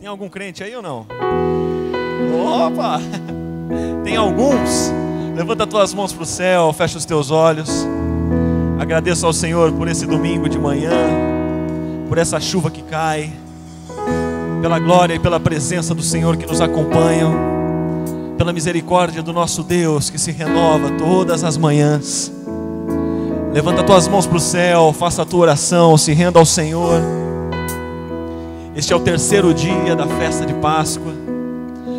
Tem algum crente aí ou não? Opa! Tem alguns? Levanta as tuas mãos para o céu, fecha os teus olhos. Agradeço ao Senhor por esse domingo de manhã, por essa chuva que cai, pela glória e pela presença do Senhor que nos acompanham, pela misericórdia do nosso Deus que se renova todas as manhãs. Levanta as tuas mãos para o céu, faça a tua oração, se renda ao Senhor. Este é o terceiro dia da festa de Páscoa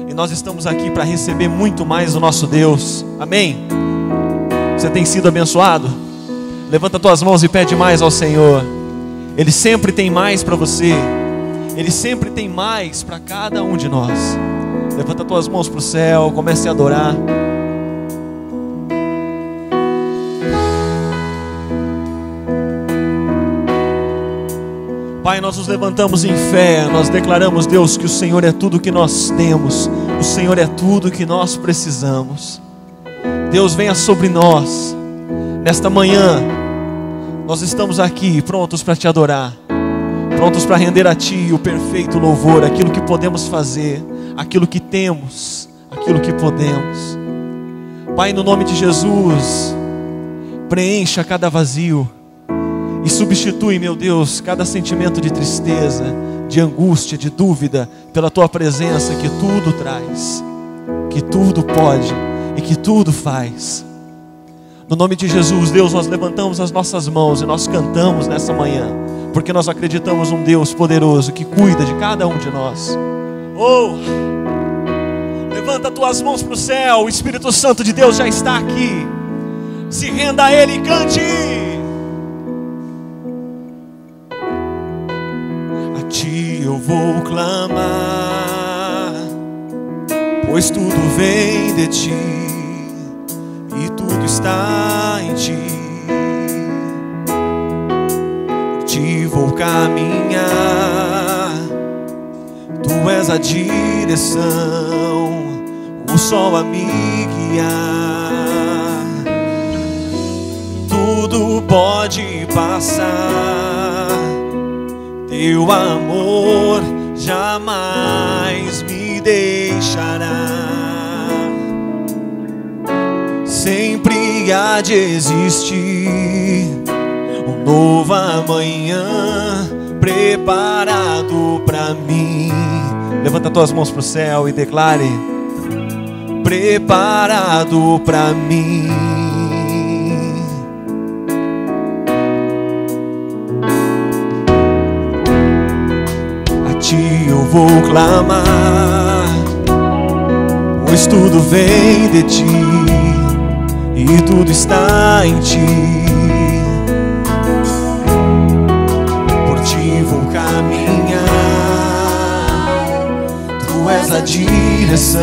e nós estamos aqui para receber muito mais do nosso Deus. Amém? Você tem sido abençoado? Levanta as tuas mãos e pede mais ao Senhor. Ele sempre tem mais para você. Ele sempre tem mais para cada um de nós. Levanta as tuas mãos para o céu, comece a adorar. Pai, nós nos levantamos em fé, nós declaramos, Deus, que o Senhor é tudo que nós temos, o Senhor é tudo que nós precisamos. Deus, venha sobre nós. Nesta manhã, nós estamos aqui prontos para te adorar, prontos para render a ti o perfeito louvor, aquilo que podemos fazer, aquilo que temos, aquilo que podemos. Pai, no nome de Jesus, preencha cada vazio e substitui, meu Deus, cada sentimento de tristeza, de angústia, de dúvida, pela tua presença que tudo traz, que tudo pode e que tudo faz. No nome de Jesus, Deus, nós levantamos as nossas mãos e nós cantamos nessa manhã, porque nós acreditamos num Deus poderoso que cuida de cada um de nós. Oh! Levanta as tuas mãos para o céu, o Espírito Santo de Deus já está aqui. Se renda a Ele e cante. A Ti eu vou clamar, pois tudo vem de Ti e tudo está em Ti. Por Ti vou caminhar, Tu és a direção, o sol a me guiar. Tudo pode passar, Teu amor jamais me deixará. Sempre há de existir um novo amanhã preparado para mim. Levanta as tuas mãos para o céu e declare: preparado para mim. A Ti eu vou clamar, pois tudo vem de Ti e tudo está em Ti. Por Ti vou caminhar, Tu és a direção,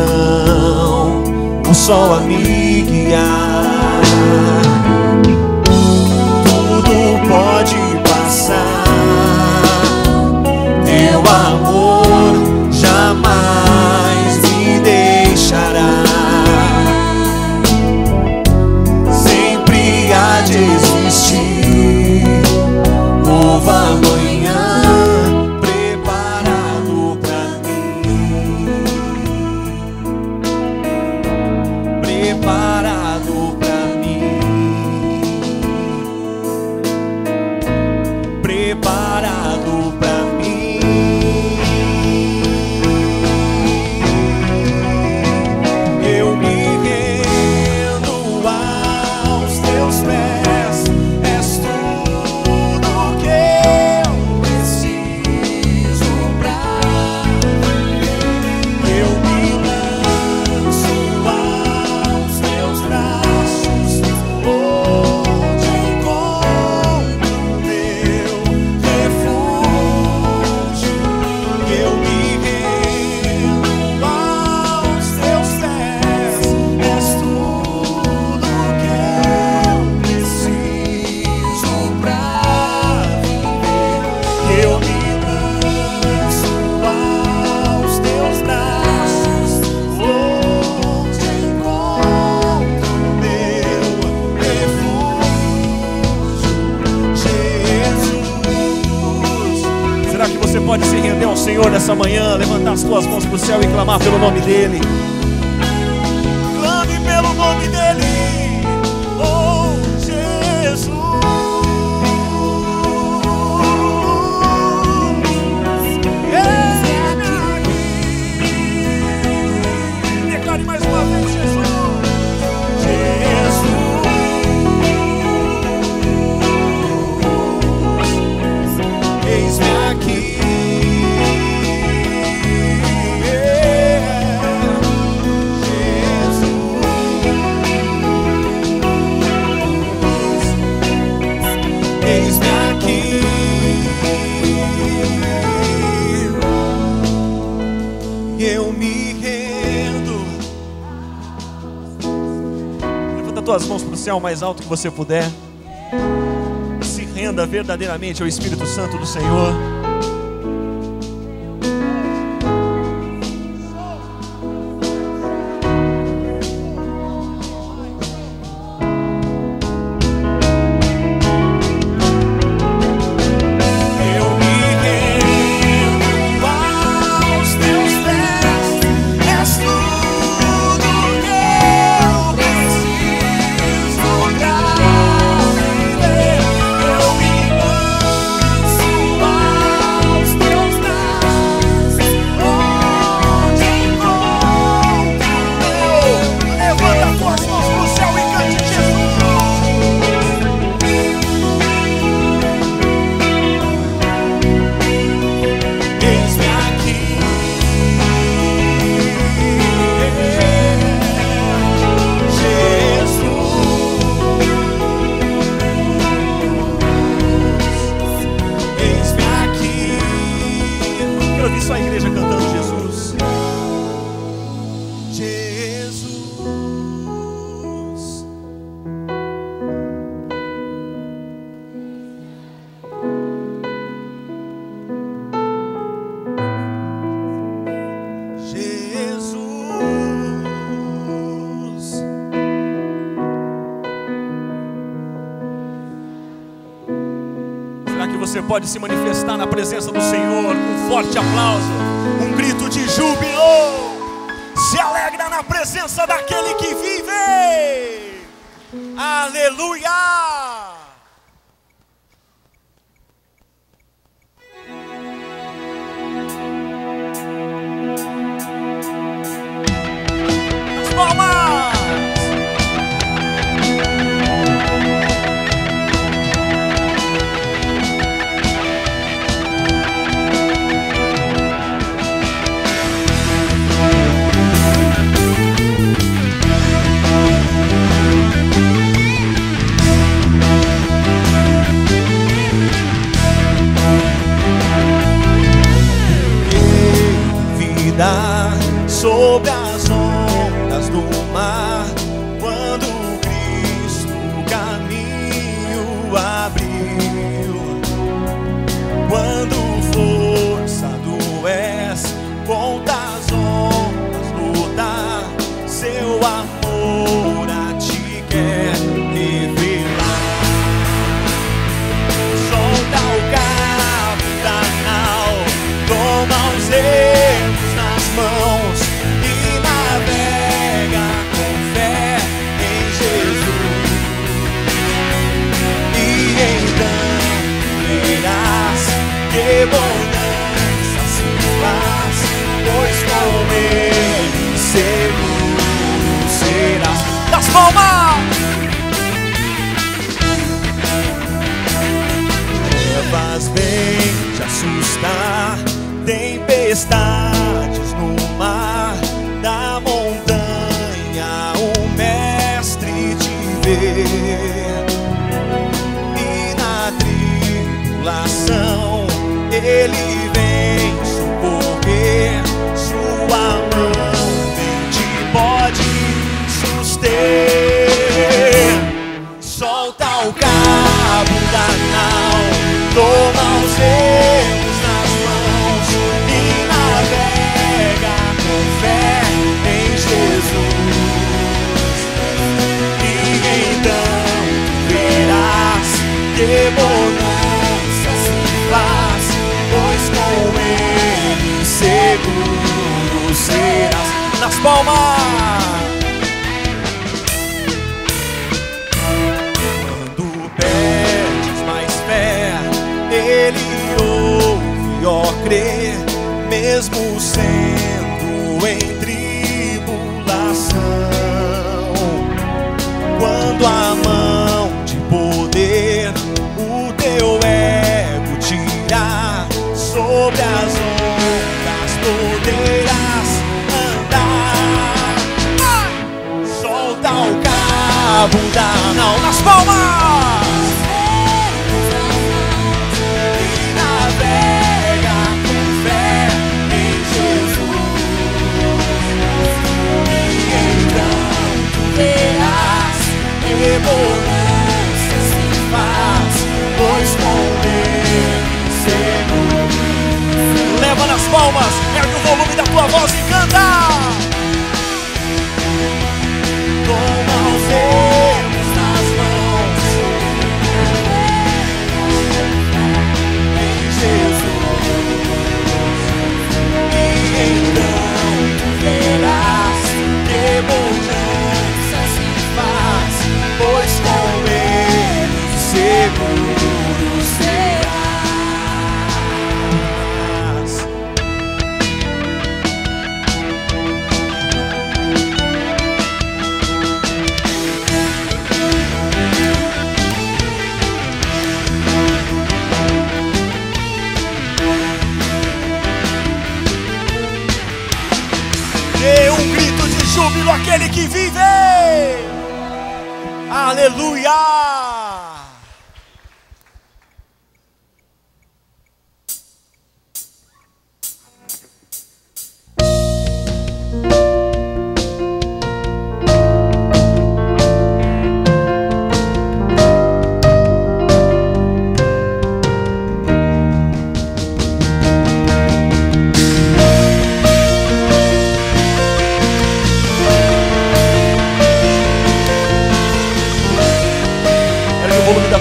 o sol a me guiar. Tudo pode passar, Teu amor jamais me deixará. Sempre há de existir novo amanhã preparado pra mim. Preparado pra mim. Preparado pra mim. levantar as tuas mãos para o céu e clamar pelo nome dEle. Clame pelo nome dEle. Oh, Jesus. Declare mais uma vez, Jesus. Eis-me aqui, Jesus, eis-me aqui, eu me rendo. Levanta tuas mãos para o céu o mais alto que você puder. Renda verdadeiramente ao Espírito Santo do Senhor. Você pode se manifestar na presença do Senhor com um forte aplauso, um grito de júbilo. Se alegra na presença daquele que vive. Aleluia! As palmas! Sobre as ondas do mar, quando Cristo o caminho abriu, quando forçado és contra as ondas lutar, seu amor a ti quer revelar. Solta o cabo da nau, toma os remos nas mãos e navega com fé em Jesus. E então verás que bonança se faz, pois com Ele seguro serás. Das palmas! Trevas vêm te assustar, tempestades no mar, da montanha o mestre te vê, e na tribulação ele vem socorrer, sua mão bem te pode suster. Solta o cabo da nau, toma os remos nas mãos e navega com fé em Jesus. E então verás que bonança se faz, pois serás. Nas palmas. Quando perdes mais fé, Ele ouve, ó, crê, mesmo sendo em tribulação. Quando a mão de poder o teu ego tirar, sobre as ondas poderás andar. Solta o cabo da nau. Nas palmas. E navega com fé em Jesus. E então tu verás que bonança se faz, pois com Ele seguro. Leva nas palmas, ergue o volume da tua voz e canta. Toma os erros nas mãos em Jesus. E então tu verás que bonança se faz, pois com Ele seguro serás. Dê um grito de júbilo àquele que vive. Aleluia!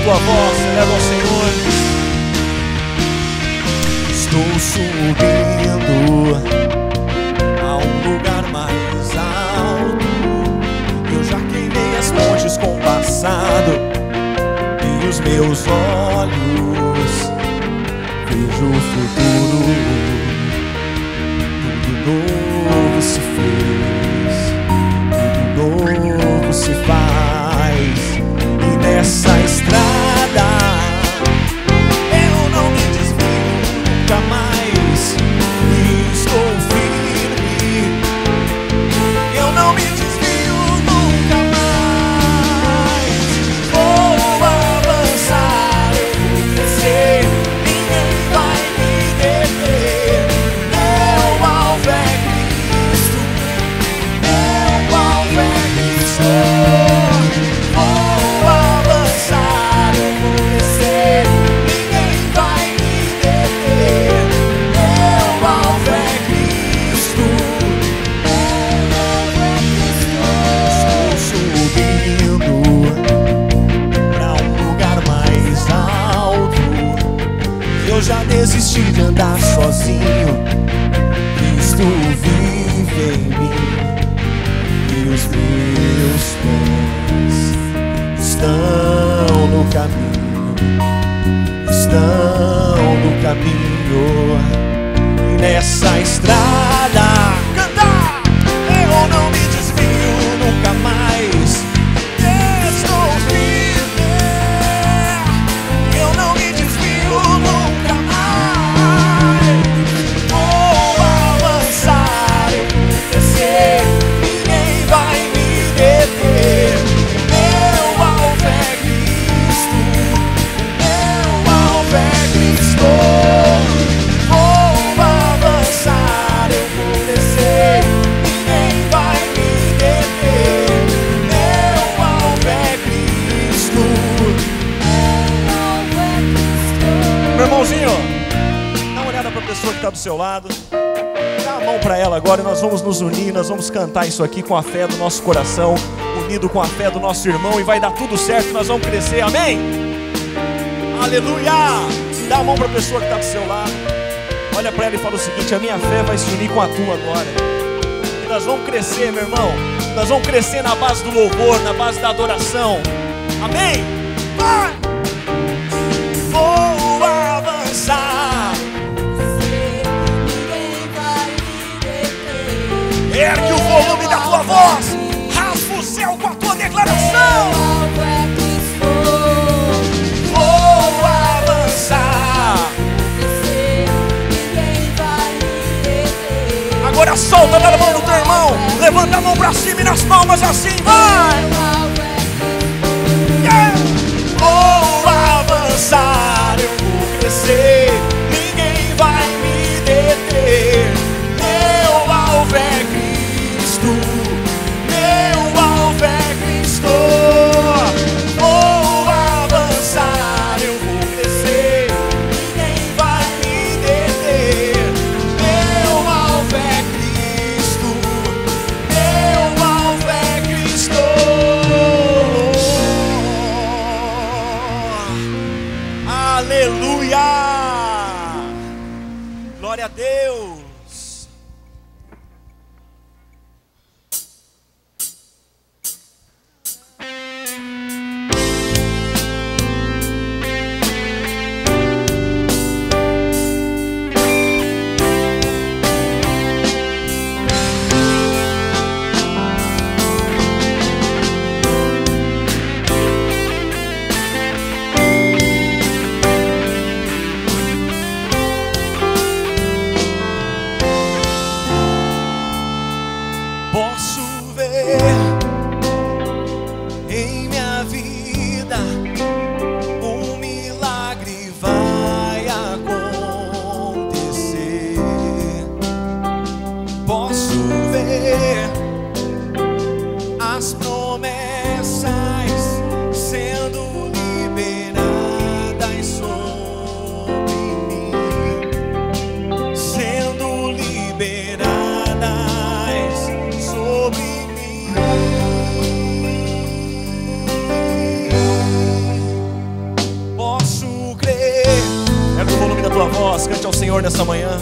Tua voz, eleva ao Senhor. Estou subindo a um lugar mais alto. Eu já queimei as pontes com o passado, e os meus olhos vejo o futuro. Tudo novo se fez, tudo novo se faz. E nessa estrada eu não me desvio nunca mais. E estou firme, eu não me desvio nunca mais. Vou avançar, eu vou crescer, ninguém vai me deter. Meu alvo é Cristo, meu alvo é Cristo. Eu já desisti de andar sozinho. Cristo vive em mim, e os meus pés estão no caminho, estão no caminho. E nessa estrada, cantar, eu não me desvio nunca mais. Estou firme, eu não me desvio nunca mais. Vou avançar, eu vou crescer, ninguém vai me deter. Meu alvo é Cristo, meu alvo é Cristo. Vou avançar, eu vou crescer, ninguém vai me deter. Meu alvo é Cristo, meu alvo é Cristo. Meu irmãozinho, dá uma olhada para a pessoa que está do seu lado. Dá a mão para ela agora e nós vamos nos unir. Nós vamos cantar isso aqui com a fé do nosso coração, unido com a fé do nosso irmão, e vai dar tudo certo. Nós vamos crescer, amém? Aleluia! Dá a mão para a pessoa que está do seu lado. Olha para ela e fala o seguinte: a minha fé vai se unir com a tua agora. nós vamos crescer, meu irmão. Nós vamos crescer na base do louvor, na base da adoração. Amém? Vai! Vou avançar. Ergue o volume da tua voz. Rasga o céu com a tua declaração. Vou avançar. Agora solta na mão do teu irmão. Levanta a mão pra cima e nas palmas assim. Vai! Yeah! Vou avançar, eu vou crescer. Ninguém vai me deter. Meu alvo é Cristo. Meu alvo é Cristo. Vou avançar, eu vou crescer. Ninguém vai me deter. Meu alvo é Cristo. Meu alvo é Cristo. Aleluia! Glória a Deus! Posso ver em minha vida um milagre vai acontecer. Posso ver as promessas sendo liberadas sobre mim, sendo liberadas sobre mim. Posso crer. Ergue o volume da tua voz, cante ao Senhor nessa manhã.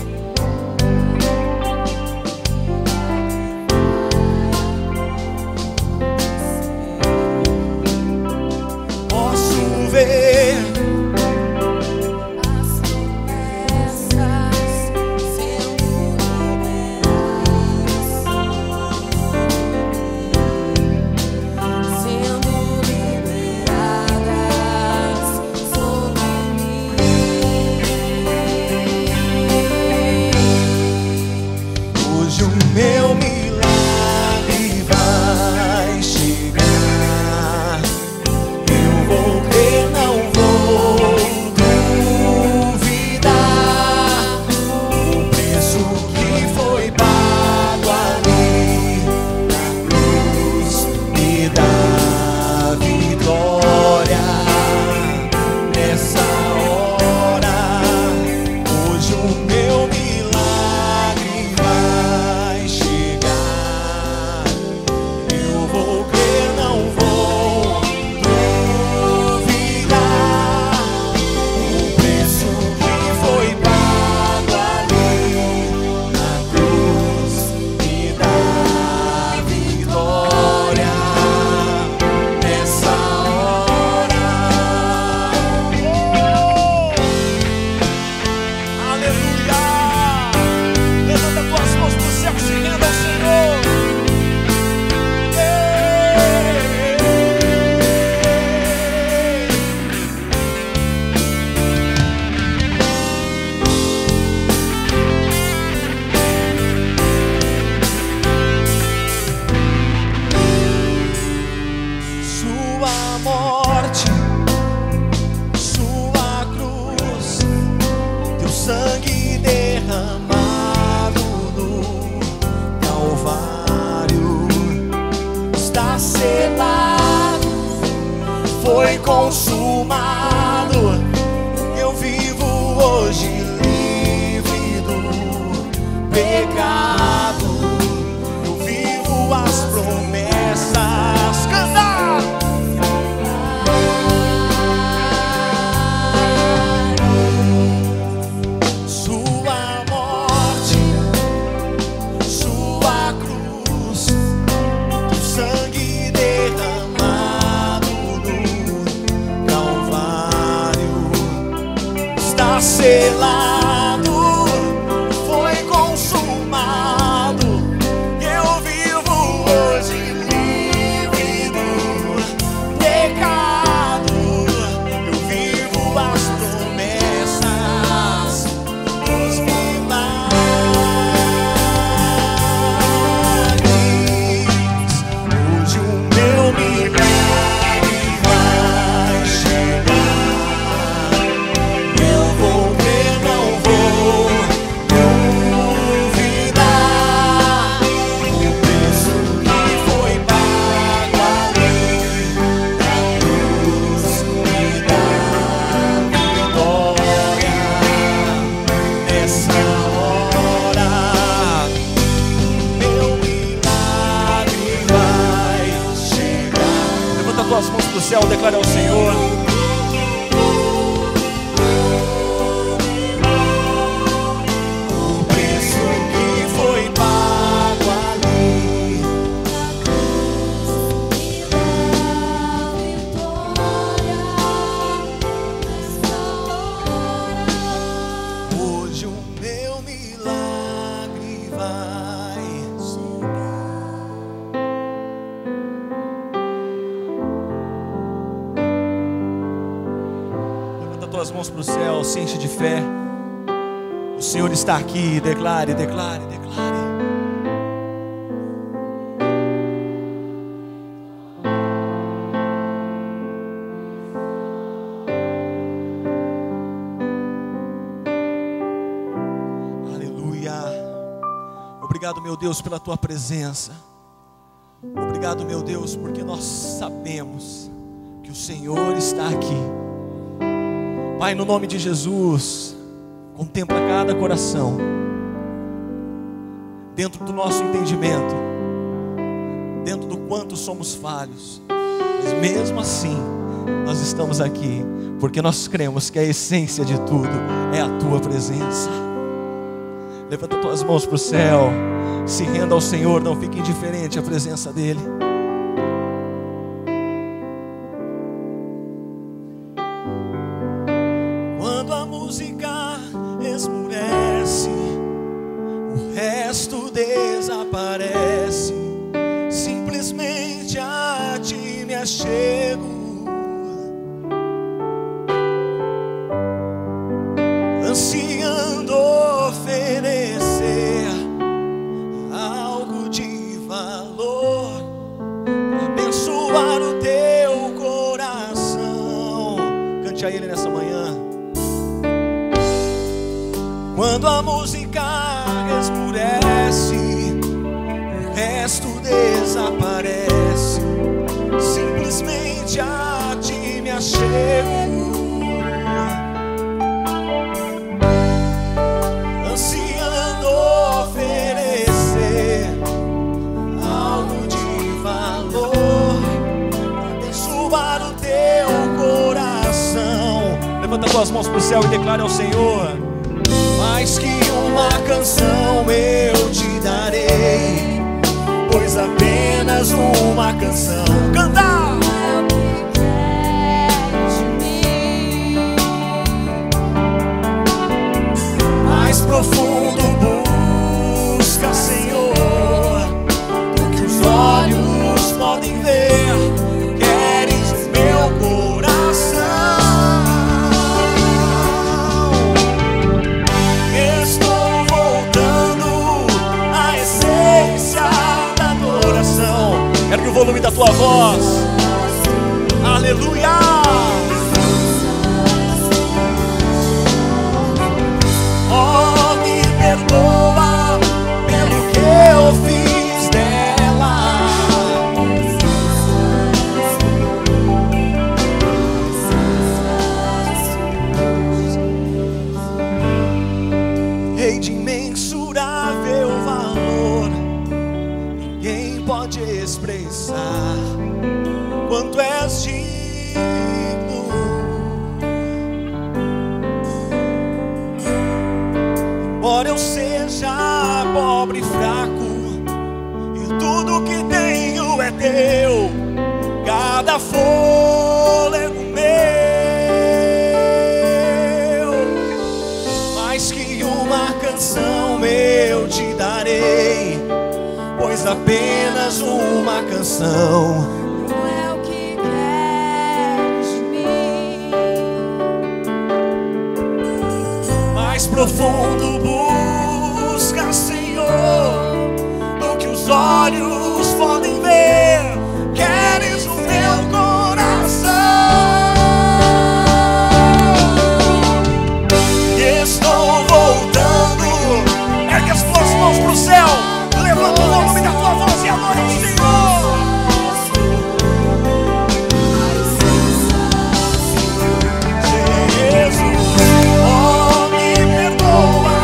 Posso ver as promessas sendo liberadas sobre mim. Hoje o meu milagre vai chegar. Eu vou crer, não vou duvidar. O preço que foi pago ali na cruz me dá vitória nessa hora. Hoje o meu milagre vai chegar. selado, foi consumado. Eu vivo hoje livre do pecado. Eu vivo as promessas dos milagres. Hoje o meu milagre vai chegar. Eu vou ver, não vou duvidar. O preço que foi pago ali na cruz me dá vitória. Nessa hora, meu milagre vai chegar. Levanta tuas mãos para o céu, declara ao Senhor. O preço que foi pago ali hoje o meu milagre vai chegar. Levanta tuas mãos para o céu, se enche de fé. O Senhor está aqui, declare, declare, declare. Aleluia. Obrigado, meu Deus, pela tua presença. Obrigado, meu Deus, porque nós sabemos que o Senhor está aqui. Pai, no nome de Jesus, contempla cada coração, dentro do nosso entendimento, dentro do quanto somos falhos, mas mesmo assim, nós estamos aqui, porque nós cremos que a essência de tudo é a tua presença. Levanta tuas mãos para o céu, se renda ao Senhor, não fique indiferente à presença dEle. Quando a música esmurece, o resto desaparece. Simplesmente a ti me achego, ansiando oferecer algo de valor, abençoar o teu coração. Cante a Ele nessa manhã. Quando a música esmurece, o resto desaparece. Simplesmente a ti me achego, ansiando oferecer algo de valor, abençoar o teu coração. Levanta tuas mãos para o céu e declare ao Senhor. Mais que uma canção eu te darei, pois apenas uma canção cantar mais profundo busca, Senhor, do que os olhos podem ver. Queres o meu coração. Estou voltando à essência da adoração. Ergue o volume da tua voz. Aleluia. Oh, me perdoa pelo que eu fiz dela. Rei de imensurável valor, ninguém pode expressar quanto és digno. Embora eu seja pobre e fraco, e tudo que tenho é teu, cada fôlego meu mas apenas uma canção. Não é o que queres de mim. Mais profundo busca, Senhor, do que os olhos podem ver. Queres o meu coração. Estou voltando. Ergue as tuas mãos pro céu. Levanta o volume da tua voz e adora o Senhor. Jesus, oh, me perdoa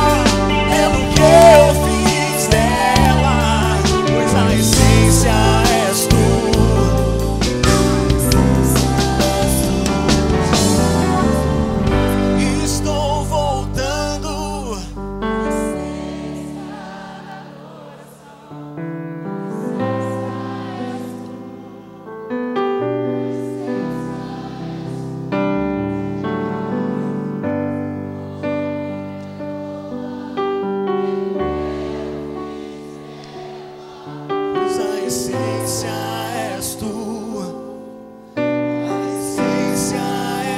pelo que eu fiz dela, pois a essência és tu. Estou voltando. Pois a essência és tu. A essência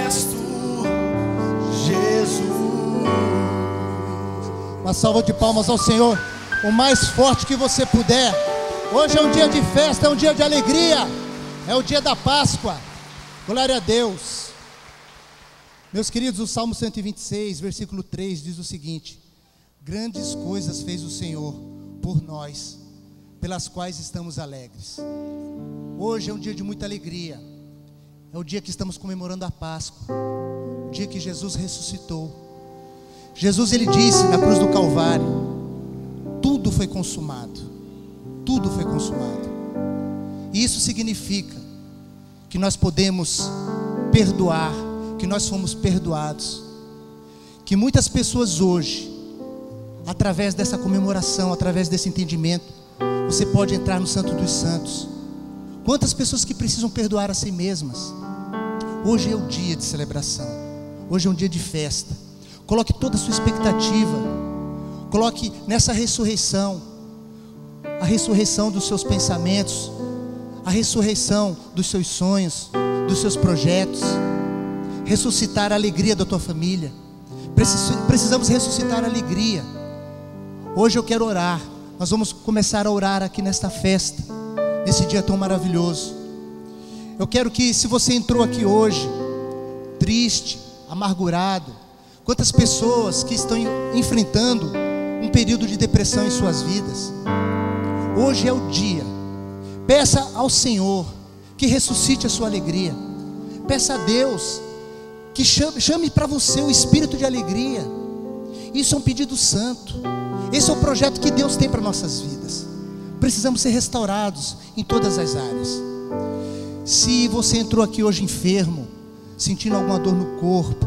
és tu, Jesus. Uma salva de palmas ao Senhor, o mais forte que você puder. Hoje é um dia de festa, é um dia de alegria, é o dia da Páscoa. Glória a Deus. Meus queridos, o Salmo 126, versículo 3 diz o seguinte: grandes coisas fez o Senhor por nós, pelas quais estamos alegres. Hoje é um dia de muita alegria. É o dia que estamos comemorando a Páscoa, o dia que Jesus ressuscitou. Jesus, ele disse na cruz do Calvário: tudo foi consumado. Tudo foi consumado. E isso significa que nós podemos perdoar, que nós fomos perdoados. Que muitas pessoas hoje, através dessa comemoração, através desse entendimento, você pode entrar no Santo dos Santos. Quantas pessoas que precisam perdoar a si mesmas. Hoje é o dia de celebração. Hoje é um dia de festa. Coloque toda a sua expectativa. Coloque nessa ressurreição, a ressurreição dos seus pensamentos, a ressurreição dos seus sonhos, dos seus projetos. Ressuscitar a alegria da tua família. Precisamos ressuscitar a alegria. Hoje eu quero orar. Nós vamos começar a orar aqui nesta festa, nesse dia tão maravilhoso. Eu quero que, se você entrou aqui hoje triste, amargurado, quantas pessoas que estão enfrentando um período de depressão em suas vidas, hoje é o dia. Peça ao Senhor que ressuscite a sua alegria. Peça a Deus que chame para você o espírito de alegria. Isso é um pedido santo. Esse é o projeto que Deus tem para nossas vidas. Precisamos ser restaurados em todas as áreas. Se você entrou aqui hoje enfermo, sentindo alguma dor no corpo,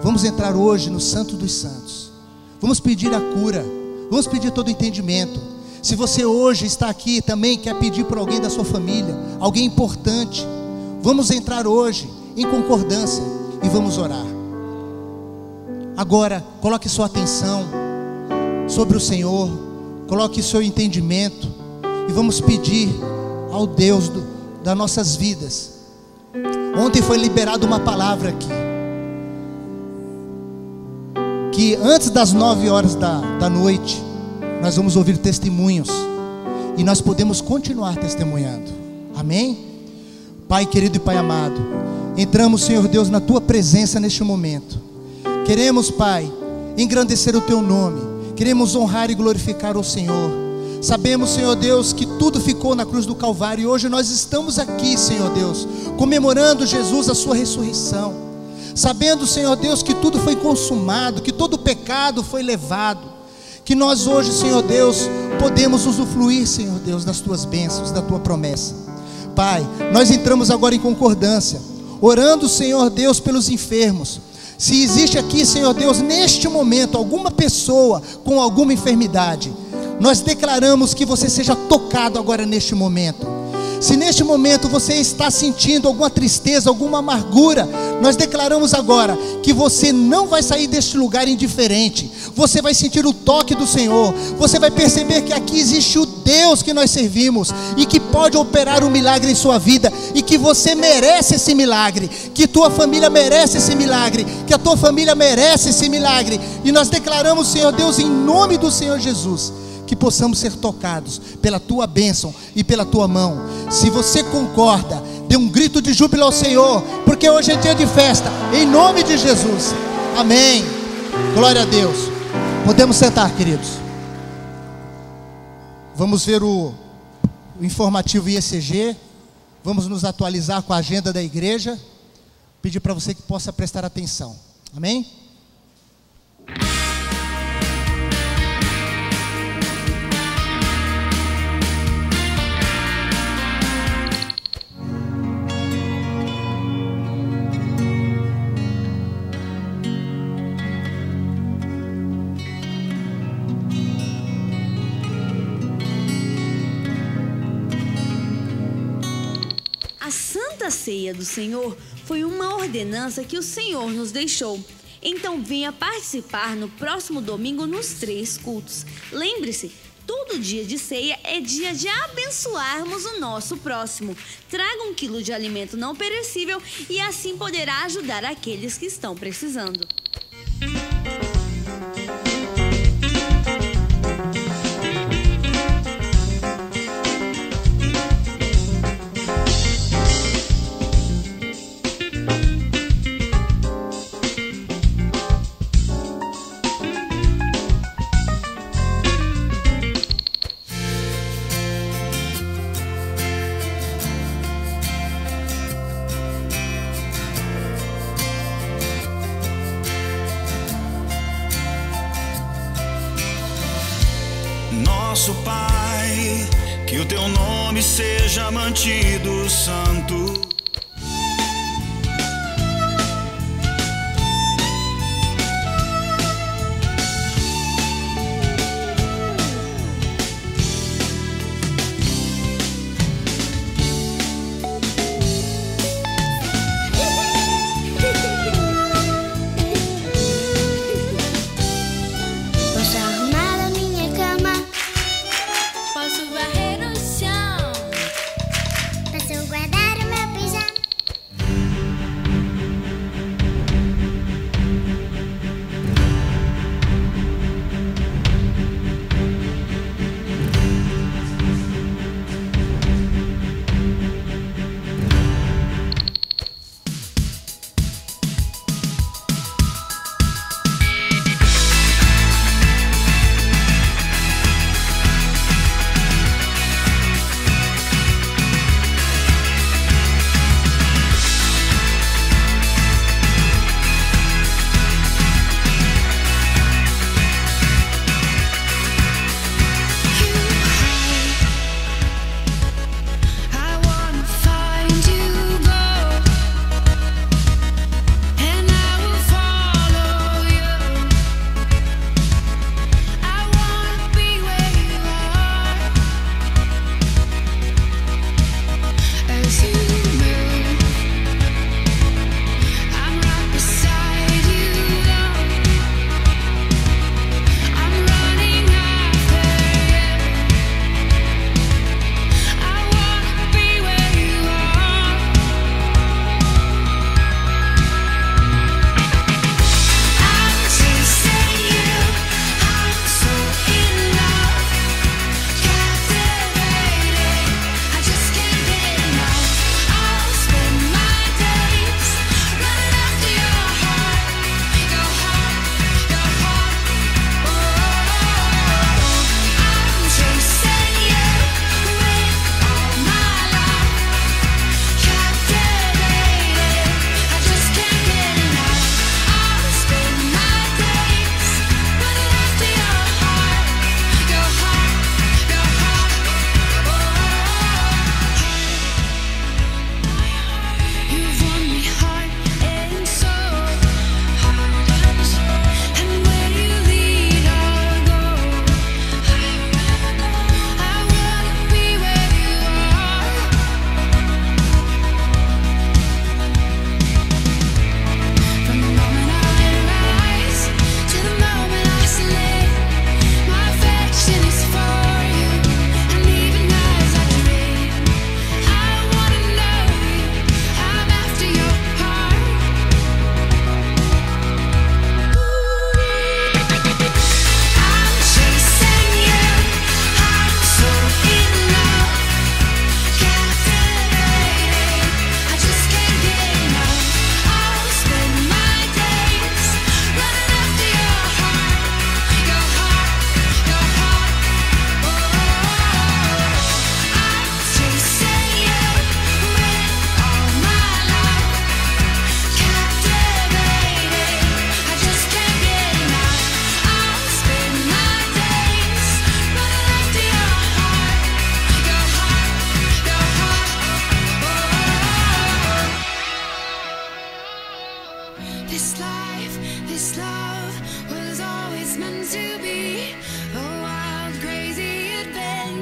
vamos entrar hoje no Santo dos Santos. Vamos pedir a cura. Vamos pedir todo o entendimento. Se você hoje está aqui também quer pedir por alguém da sua família, alguém importante, vamos entrar hoje em concordância e vamos orar. Agora, coloque sua atenção sobre o Senhor, coloque seu entendimento e vamos pedir ao Deus das nossas vidas. Ontem foi liberada uma palavra aqui, que antes das 9 horas da noite, nós vamos ouvir testemunhos, e nós podemos continuar testemunhando, amém? Pai querido e Pai amado, entramos, Senhor Deus, na Tua presença neste momento. Queremos, Pai, engrandecer o Teu nome, queremos honrar e glorificar o Senhor. Sabemos, Senhor Deus, que tudo ficou na cruz do Calvário, e hoje nós estamos aqui, Senhor Deus, comemorando Jesus, a sua ressurreição, sabendo, Senhor Deus, que tudo foi consumado, que todo o pecado foi levado, que nós hoje, Senhor Deus, podemos usufruir, Senhor Deus, das Tuas bênçãos, da Tua promessa. Pai, nós entramos agora em concordância, orando, Senhor Deus, pelos enfermos. Se existe aqui, Senhor Deus, neste momento, alguma pessoa com alguma enfermidade, nós declaramos que você seja tocado agora neste momento. Se neste momento você está sentindo alguma tristeza, alguma amargura, nós declaramos agora que você não vai sair deste lugar indiferente. Você vai sentir o toque do Senhor. Você vai perceber que aqui existe o Deus que nós servimos e que pode operar um milagre em sua vida, e que você merece esse milagre, que tua família merece esse milagre, que a tua família merece esse milagre. E nós declaramos, Senhor Deus, em nome do Senhor Jesus, que possamos ser tocados pela tua bênção e pela tua mão. Se você concorda, dê um grito de júbilo ao Senhor, porque hoje é dia de festa, em nome de Jesus. Amém. Glória a Deus. Podemos sentar, queridos. Vamos ver o informativo IECG. Vamos nos atualizar com a agenda da igreja. Pedir para você que possa prestar atenção. Amém? A Santa Ceia do Senhor foi uma ordenança que o Senhor nos deixou. Então venha participar no próximo domingo nos 3 cultos. Lembre-se, todo dia de ceia é dia de abençoarmos o nosso próximo. Traga 1 quilo de alimento não perecível e assim poderá ajudar aqueles que estão precisando. Nosso Pai, que o teu nome seja mantido santo. Posso arrumar a minha cama, posso varrer o chão, posso guardar o meu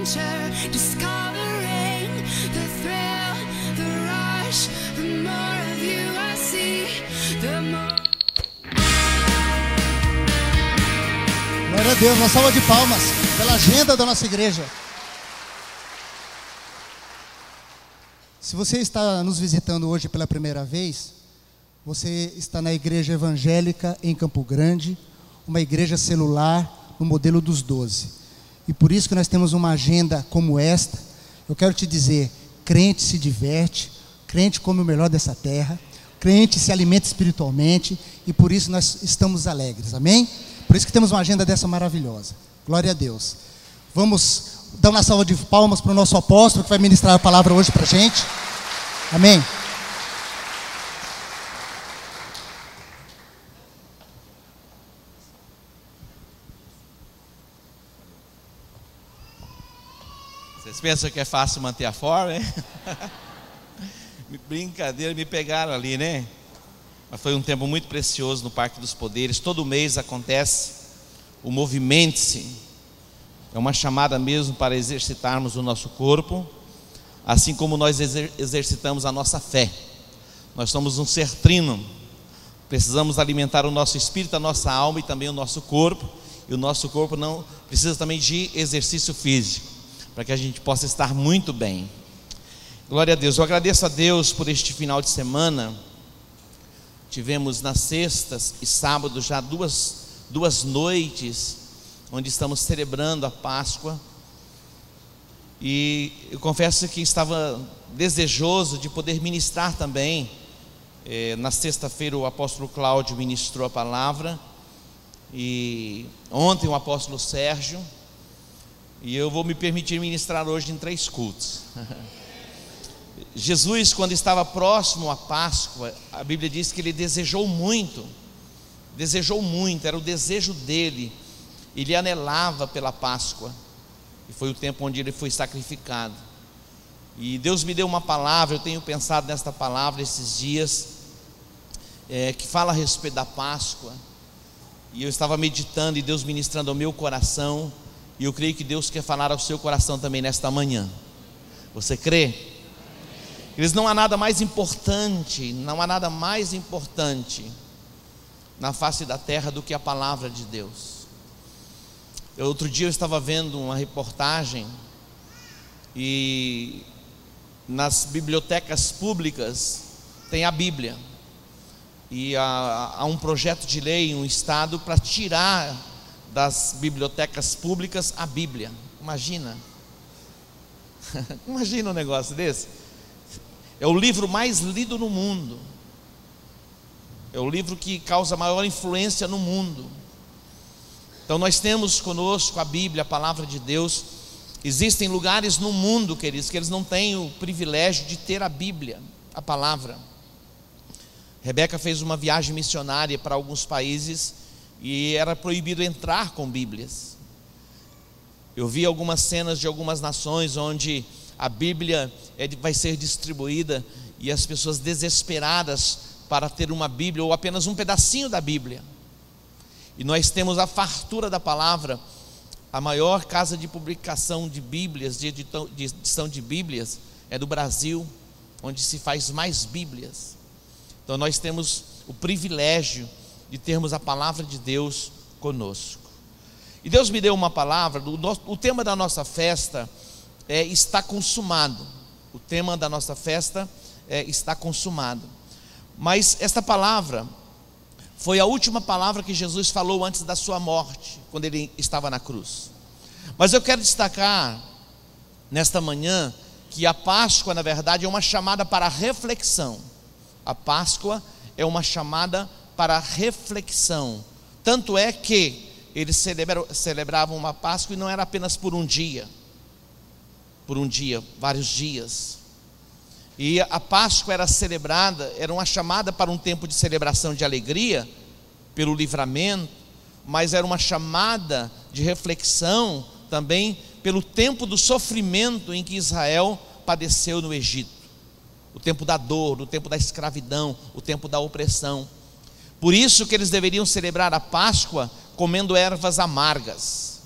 adventure, discovering the thrill, the rush. The more of you I see, the more. Glória a Deus, uma salva de palmas pela agenda da nossa igreja. Se você está nos visitando hoje pela primeira vez, você está na igreja evangélica em Campo Grande, uma igreja celular no modelo dos 12. E por isso que nós temos uma agenda como esta. Eu quero te dizer, crente se diverte, crente come o melhor dessa terra, crente se alimenta espiritualmente, e por isso nós estamos alegres, amém? Por isso que temos uma agenda dessa maravilhosa. Glória a Deus. Vamos dar uma salva de palmas para o nosso apóstolo que vai ministrar a palavra hoje para a gente. Amém. Vocês pensam que é fácil manter a forma, hein? Brincadeira, me pegaram ali, né? Mas foi um tempo muito precioso no Parque dos Poderes. Todo mês acontece o Movimente-se. É uma chamada mesmo para exercitarmos o nosso corpo, assim como nós exercitamos a nossa fé. Nós somos um ser trino. Precisamos alimentar o nosso espírito, a nossa alma e também o nosso corpo. E o nosso corpo não precisa também de exercício físico, para que a gente possa estar muito bem. Glória a Deus. Eu agradeço a Deus por este final de semana. Tivemos nas sextas e sábados já duas noites onde estamos celebrando a Páscoa. E eu confesso que estava desejoso de poder ministrar também. Na sexta-feira o apóstolo Cláudio ministrou a palavra, e ontem o apóstolo Sérgio, e eu vou me permitir ministrar hoje em 3 cultos. Jesus, quando estava próximo à Páscoa, a Bíblia diz que ele desejou muito, era o desejo dele, ele anelava pela Páscoa, e foi o tempo onde ele foi sacrificado. E Deus me deu uma palavra, eu tenho pensado nesta palavra esses dias, que fala a respeito da Páscoa, e eu estava meditando e Deus ministrando ao meu coração, e eu creio que Deus quer falar ao seu coração também nesta manhã. Você crê? Não há nada mais importante na face da terra do que a palavra de Deus. Outro dia eu estava vendo uma reportagem, e nas bibliotecas públicas tem a Bíblia, e há um projeto de lei em um estado para tirar das bibliotecas públicas a Bíblia. Imagina um negócio desse. É o livro mais lido no mundo, é o livro que causa maior influência no mundo. Então nós temos conosco a Bíblia, a palavra de Deus. Existem lugares no mundo, queridos, que eles não têm o privilégio de ter a Bíblia, a palavra. Rebeca fez uma viagem missionária para alguns países e era proibido entrar com Bíblias. Eu vi algumas cenas de algumas nações onde a Bíblia vai ser distribuída e as pessoas desesperadas para ter uma Bíblia ou apenas um pedacinho da Bíblia. E nós temos a fartura da palavra. A maior casa de publicação de Bíblias, de edição de Bíblias, é do Brasil, onde se faz mais Bíblias. Então nós temos o privilégio de termos a palavra de Deus conosco. E Deus me deu uma palavra. O tema da nossa festa está consumado. O tema da nossa festa está consumado. Mas esta palavra foi a última palavra que Jesus falou antes da sua morte, quando ele estava na cruz. Mas eu quero destacar nesta manhã que a Páscoa, na verdade, é uma chamada para reflexão. A Páscoa é uma chamada para reflexão. Tanto é que eles celebravam uma Páscoa e não era apenas por um dia, vários dias. E a Páscoa era celebrada, era uma chamada para um tempo de celebração de alegria, pelo livramento, mas era uma chamada de reflexão também pelo tempo do sofrimento em que Israel padeceu no Egito. O tempo da dor, o tempo da escravidão, o tempo da opressão. Por isso que eles deveriam celebrar a Páscoa comendo ervas amargas.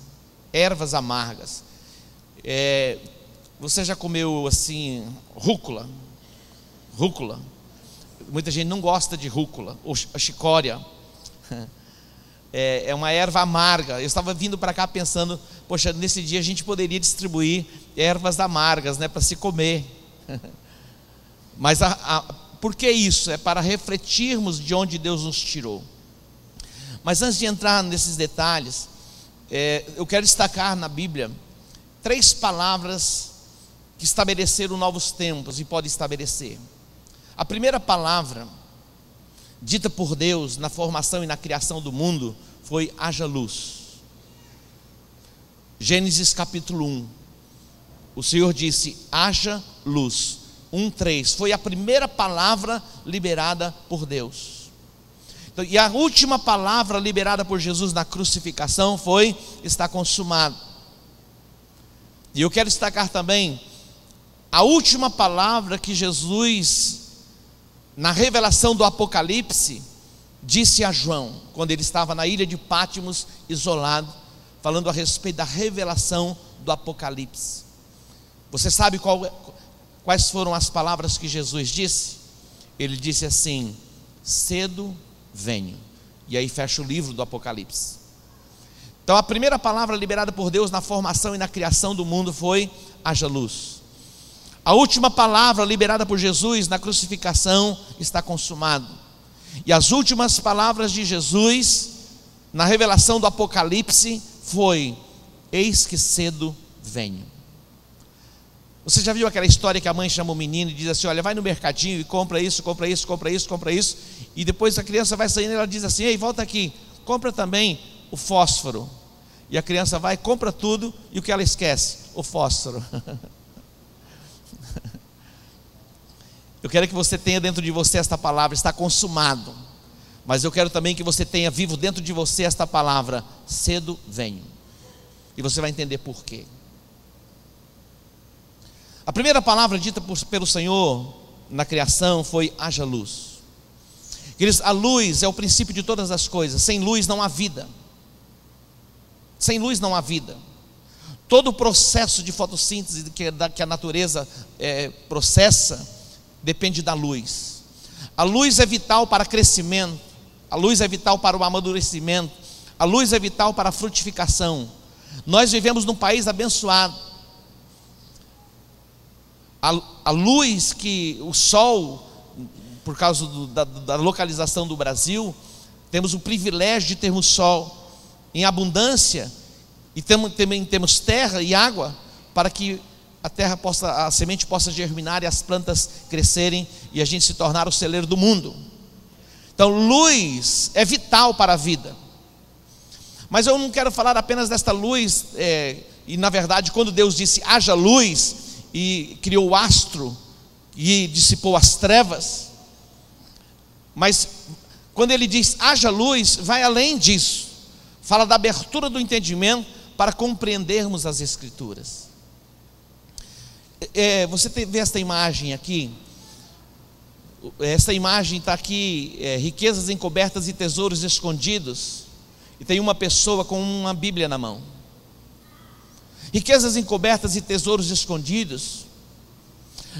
Ervas amargas. Você já comeu assim rúcula? Rúcula. Muita gente não gosta de rúcula, ou a chicória. É uma erva amarga. Eu estava vindo para cá pensando, poxa, nesse dia a gente poderia distribuir ervas amargas, né, para se comer. Mas por que isso? É para refletirmos de onde Deus nos tirou. Mas antes de entrar nesses detalhes, eu quero destacar na Bíblia 3 palavras que estabeleceram novos tempos e podem estabelecer. A primeira palavra dita por Deus na formação e na criação do mundo foi: haja luz. Gênesis capítulo 1. O Senhor disse: haja luz. 1:3. Foi a primeira palavra liberada por Deus. Então, e a última palavra liberada por Jesus na crucificação foi: está consumado. E eu quero destacar também a última palavra que Jesus, na revelação do Apocalipse, disse a João, quando ele estava na ilha de Patmos, isolado, falando a respeito da revelação do Apocalipse. Você sabe quais foram as palavras que Jesus disse? Ele disse assim: cedo venho. E aí fecha o livro do Apocalipse. Então a primeira palavra liberada por Deus na formação e na criação do mundo foi: haja luz. A última palavra liberada por Jesus na crucificação: está consumado. E as últimas palavras de Jesus na revelação do Apocalipse foi: eis que cedo venho. Você já viu aquela história que a mãe chama o menino e diz assim: olha, vai no mercadinho e compra isso, compra isso, compra isso, compra isso. E depois a criança vai saindo e ela diz assim: ei, volta aqui, compra também o fósforo. E a criança vai, compra tudo, e o que ela esquece? O fósforo. Eu quero que você tenha dentro de você esta palavra: está consumado. Mas eu quero também que você tenha vivo dentro de você esta palavra: cedo venho. E você vai entender por quê. A primeira palavra dita pelo Senhor na criação foi: haja luz. Queridos, a luz é o princípio de todas as coisas. Sem luz não há vida. Sem luz não há vida. Todo o processo de fotossíntese que a natureza processa depende da luz. A luz é vital para crescimento. A luz é vital para o amadurecimento. A luz é vital para a frutificação. Nós vivemos num país abençoado. A luz que o sol, por causa da localização do Brasil, temos o privilégio de termos sol em abundância, e também temos terra e água para que a semente possa germinar e as plantas crescerem e a gente se tornar o celeiro do mundo. Então luz é vital para a vida. Mas eu não quero falar apenas desta luz, e na verdade quando Deus disse haja luz e criou o astro e dissipou as trevas, mas quando ele diz haja luz, vai além disso. Fala da abertura do entendimento para compreendermos as Escrituras. Você vê esta imagem aqui? Esta imagem está aqui: riquezas encobertas e tesouros escondidos. E tem uma pessoa com uma Bíblia na mão. Riquezas encobertas e tesouros escondidos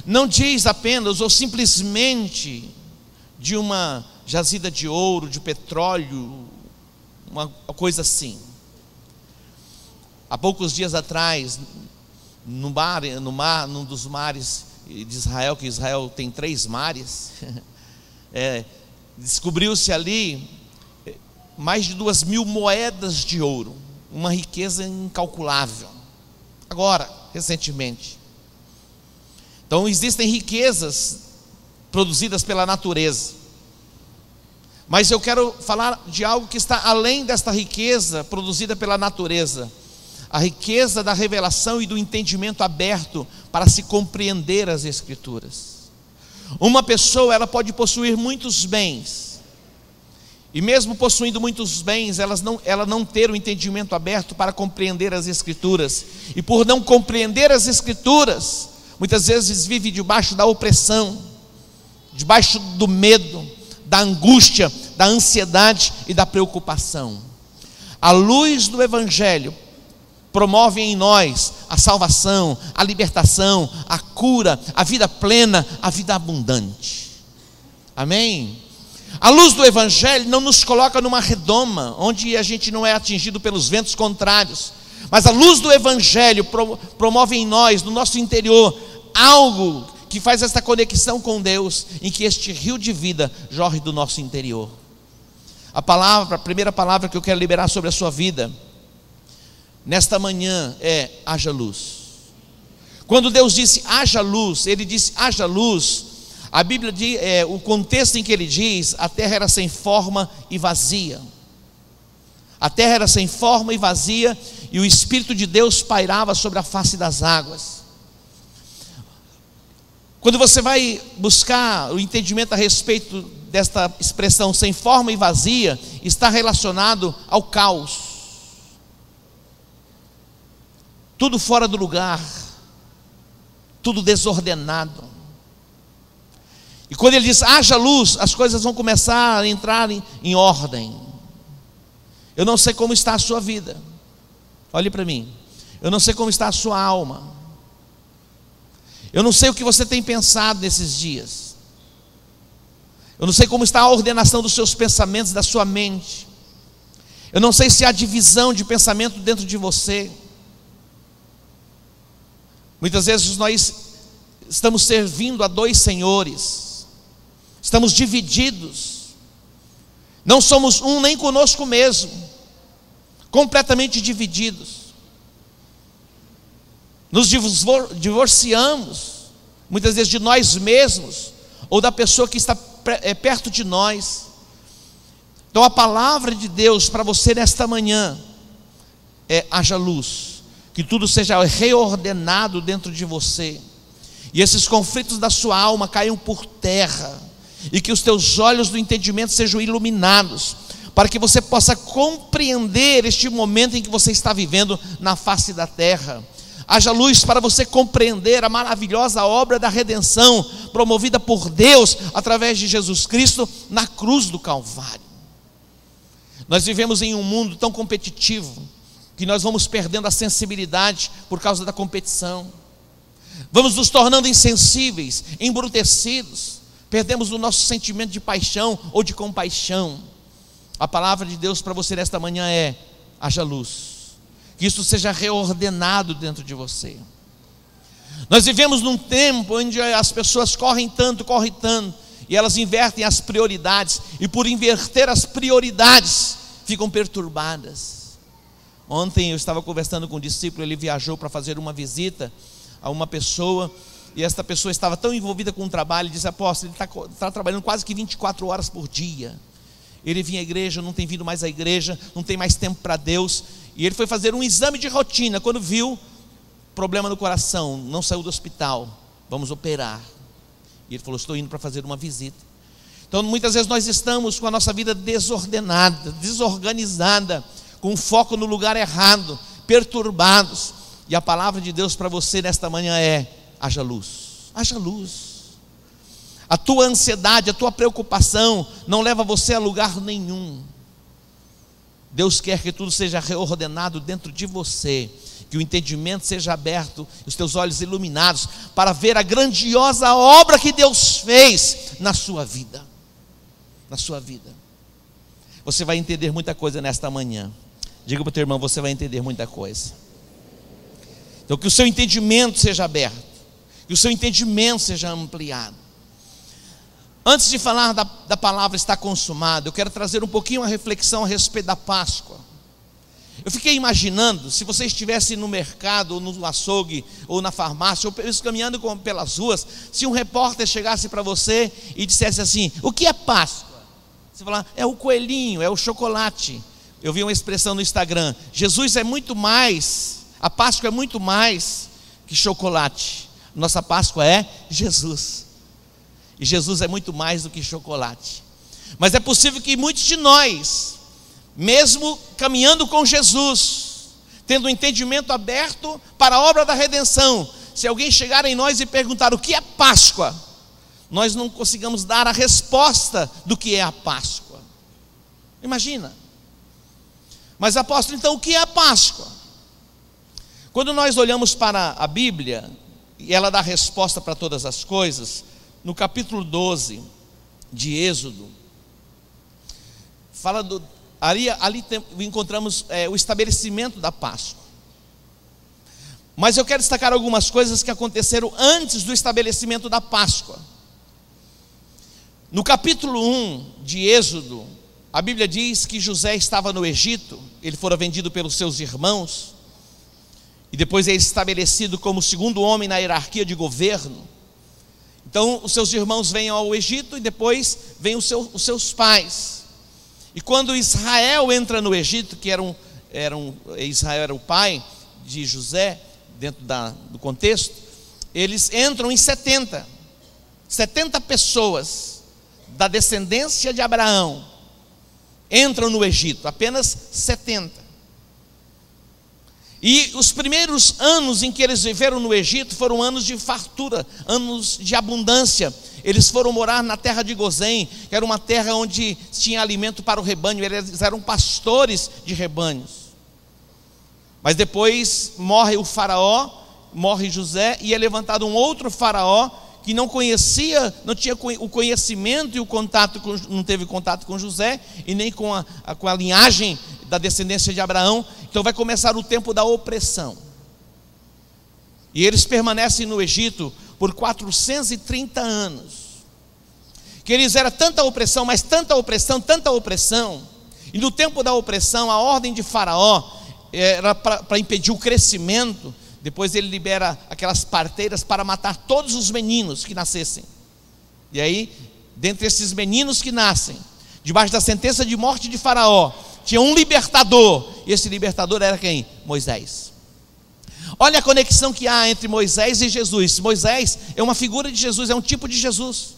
não diz apenas ou simplesmente de uma jazida de ouro, de petróleo, uma coisa assim. Há poucos dias atrás, num dos mares de Israel, que Israel tem 3 mares, descobriu-se ali mais de 2.000 moedas de ouro, uma riqueza incalculável. Agora, recentemente. Então existem riquezas produzidas pela natureza. Mas eu quero falar de algo que está além desta riqueza produzida pela natureza. A riqueza da revelação e do entendimento aberto para se compreender as Escrituras. Uma pessoa, ela pode possuir muitos bens, e mesmo possuindo muitos bens, ela não ter o entendimento aberto para compreender as Escrituras. E por não compreender as Escrituras, muitas vezes vive debaixo da opressão, debaixo do medo, da angústia, da ansiedade e da preocupação. A luz do Evangelho promovem em nós a salvação, a libertação, a cura, a vida plena, a vida abundante. Amém? A luz do Evangelho não nos coloca numa redoma, onde a gente não é atingido pelos ventos contrários, mas a luz do Evangelho promove em nós, no nosso interior, algo que faz esta conexão com Deus, em que este rio de vida jorre do nosso interior. A primeira palavra que eu quero liberar sobre a sua vida nesta manhã é: haja luz. Quando Deus disse haja luz, Ele disse haja luz. A Bíblia diz, o contexto em que Ele diz: a terra era sem forma e vazia. A terra era sem forma e vazia, e o Espírito de Deus pairava sobre a face das águas. Quando você vai buscar o entendimento a respeito desta expressão sem forma e vazia, está relacionado ao caos. Tudo fora do lugar, tudo desordenado. E quando Ele diz haja luz, as coisas vão começar a entrar em ordem. Eu não sei como está a sua vida, olhe para mim. Eu não sei como está a sua alma. Eu não sei o que você tem pensado nesses dias. Eu não sei como está a ordenação dos seus pensamentos, da sua mente. Eu não sei se há divisão de pensamento dentro de você. Muitas vezes nós estamos servindo a dois senhores, estamos divididos, não somos um nem conosco mesmo, completamente divididos. Nos divorciamos, muitas vezes, de nós mesmos, ou da pessoa que está perto de nós. Então a palavra de Deus para você nesta manhã é: haja luz, que tudo seja reordenado dentro de você, e esses conflitos da sua alma caiam por terra, e que os teus olhos do entendimento sejam iluminados, para que você possa compreender este momento em que você está vivendo na face da terra. Haja luz para você compreender a maravilhosa obra da redenção promovida por Deus através de Jesus Cristo na cruz do Calvário. Nós vivemos em um mundo tão competitivo que nós vamos perdendo a sensibilidade por causa da competição. Vamos nos tornando insensíveis, embrutecidos, perdemos o nosso sentimento de paixão ou de compaixão. A palavra de Deus para você nesta manhã é: haja luz, que isso seja reordenado dentro de você. Nós vivemos num tempo onde as pessoas correm tanto, e elas invertem as prioridades, e por inverter as prioridades, ficam perturbadas. Ontem eu estava conversando com um discípulo, ele viajou para fazer uma visita a uma pessoa, e esta pessoa estava tão envolvida com o trabalho, ele disse: apóstolo, ele está trabalhando quase que 24 horas por dia. Ele vinha à igreja, não tem vindo mais à igreja, não tem mais tempo para Deus. E ele foi fazer um exame de rotina, quando viu problema no coração, não saiu do hospital, vamos operar. E ele falou: estou indo para fazer uma visita. Então muitas vezes nós estamos com a nossa vida desordenada, desorganizada, com foco no lugar errado, perturbados. E a palavra de Deus para você nesta manhã é: haja luz, haja luz. A tua ansiedade, a tua preocupação não leva você a lugar nenhum. Deus quer que tudo seja reordenado dentro de você, que o entendimento seja aberto, os teus olhos iluminados, para ver a grandiosa obra que Deus fez na sua vida. Na sua vida. Você vai entender muita coisa nesta manhã. Diga para o teu irmão: você vai entender muita coisa. Então que o seu entendimento seja aberto, que o seu entendimento seja ampliado. Antes de falar da palavra está consumado, eu quero trazer um pouquinho uma reflexão a respeito da Páscoa. Eu fiquei imaginando, se você estivesse no mercado, ou no açougue, ou na farmácia, ou caminhando pelas ruas, se um repórter chegasse para você e dissesse assim: o que é Páscoa? Você fala: é o coelhinho, é o chocolate. Eu vi uma expressão no Instagram: Jesus é muito mais, a Páscoa é muito mais que chocolate. Nossa Páscoa é Jesus. E Jesus é muito mais do que chocolate. Mas é possível que muitos de nós, mesmo caminhando com Jesus, tendo um entendimento aberto para a obra da redenção, se alguém chegar em nós e perguntar: o que é Páscoa? Nós não consigamos dar a resposta do que é a Páscoa. Imagina. Mas apóstolo, então o que é a Páscoa? Quando nós olhamos para a Bíblia, e ela dá resposta para todas as coisas, no capítulo 12 de Êxodo, fala ali encontramos o estabelecimento da Páscoa. Mas eu quero destacar algumas coisas que aconteceram antes do estabelecimento da Páscoa. No capítulo 1 de Êxodo, a Bíblia diz que José estava no Egito, ele fora vendido pelos seus irmãos, e depois é estabelecido como o segundo homem na hierarquia de governo. Então os seus irmãos vêm ao Egito e depois vêm os seus pais. E quando Israel entra no Egito, que Israel era o pai de José, dentro do contexto, eles entram em 70 pessoas da descendência de Abraão entram no Egito, apenas 70. E os primeiros anos em que eles viveram no Egito foram anos de fartura, anos de abundância. Eles foram morar na terra de Gozém, que era uma terra onde tinha alimento para o rebanho, eles eram pastores de rebanhos. Mas depois morre o faraó, morre José, e é levantado um outro faraó que não conhecia, não tinha o conhecimento e o contato, não teve contato com José e nem com a linhagem da descendência de Abraão. Então vai começar o tempo da opressão. E eles permanecem no Egito por 430 anos. Que eles era tanta opressão, mas tanta opressão. E no tempo da opressão, a ordem de Faraó era para impedir o crescimento. Depois ele libera aquelas parteiras para matar todos os meninos que nascessem. E aí, dentre esses meninos que nascem, debaixo da sentença de morte de Faraó, tinha um libertador. E esse libertador era quem? Moisés. Olha a conexão que há entre Moisés e Jesus. Moisés é uma figura de Jesus, é um tipo de Jesus.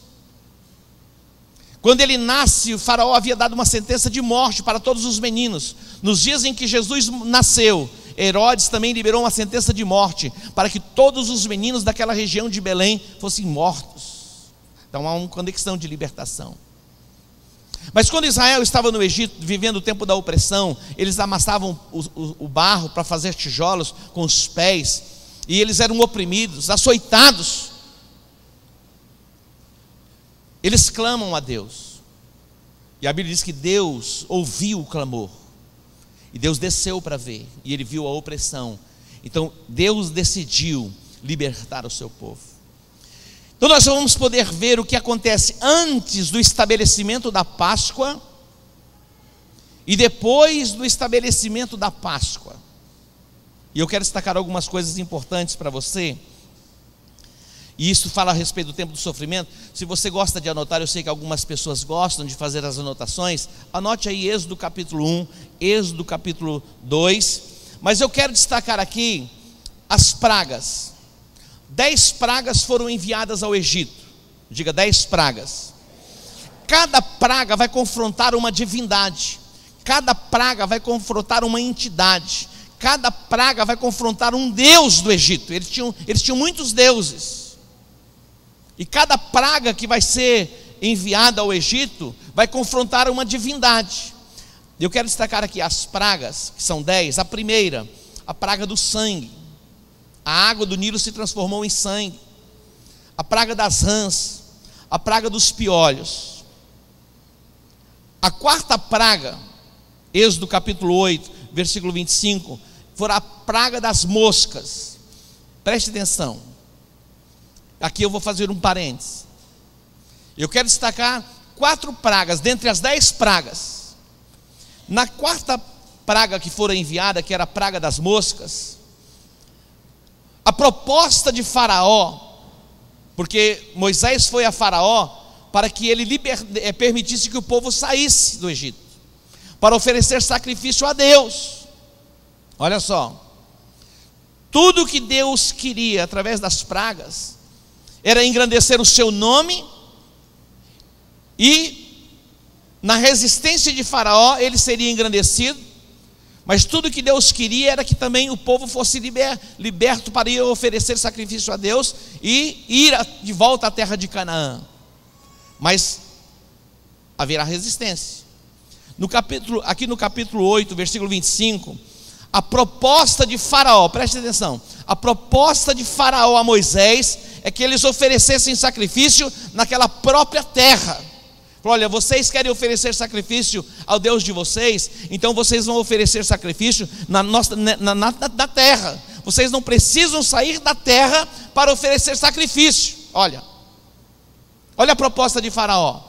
Quando ele nasce, o Faraó havia dado uma sentença de morte para todos os meninos. Nos dias em que Jesus nasceu, Herodes também liberou uma sentença de morte para que todos os meninos daquela região de Belém fossem mortos. Então há uma conexão de libertação. Mas quando Israel estava no Egito, vivendo o tempo da opressão, eles amassavam o barro para fazer tijolos com os pés, e eles eram oprimidos, açoitados. Eles clamam a Deus, e a Bíblia diz que Deus ouviu o clamor, e Deus desceu para ver, e ele viu a opressão. Então Deus decidiu libertar o seu povo. Então nós vamos poder ver o que acontece antes do estabelecimento da Páscoa e depois do estabelecimento da Páscoa. E eu quero destacar algumas coisas importantes para você. E isso fala a respeito do tempo do sofrimento. Se você gosta de anotar, eu sei que algumas pessoas gostam de fazer as anotações. Anote aí Êxodo capítulo 1, Êxodo capítulo 2. Mas eu quero destacar aqui as pragas. 10 pragas foram enviadas ao Egito. Diga 10 pragas. Cada praga vai confrontar uma divindade. Cada praga vai confrontar uma entidade. Cada praga vai confrontar um deus do Egito. Eles tinham muitos deuses. E cada praga que vai ser enviada ao Egito vai confrontar uma divindade. Eu quero destacar aqui as pragas, que são 10. A primeira, a praga do sangue. A água do Nilo se transformou em sangue. A praga das rãs. A praga dos piolhos. A quarta praga, Êxodo capítulo 8, versículo 25, foi a praga das moscas. Preste atenção. Aqui eu vou fazer um parênteses. Eu quero destacar 4 pragas, dentre as 10 pragas. Na quarta praga que foi enviada, que era a praga das moscas, a proposta de Faraó, porque Moisés foi a Faraó para que ele permitisse que o povo saísse do Egito, para oferecer sacrifício a Deus. Olha só, tudo que Deus queria através das pragas era engrandecer o seu nome, e na resistência de Faraó ele seria engrandecido. Mas tudo que Deus queria era que também o povo fosse liberto para ir oferecer sacrifício a Deus e ir de volta à terra de Canaã. Mas haverá resistência. Aqui no capítulo 8, versículo 25, A proposta de Faraó, preste atenção, a proposta de Faraó a Moisés é que eles oferecessem sacrifício naquela própria terra. Olha, vocês querem oferecer sacrifício ao Deus de vocês, então vocês vão oferecer sacrifício na terra. Vocês não precisam sair da terra para oferecer sacrifício. Olha a proposta de Faraó: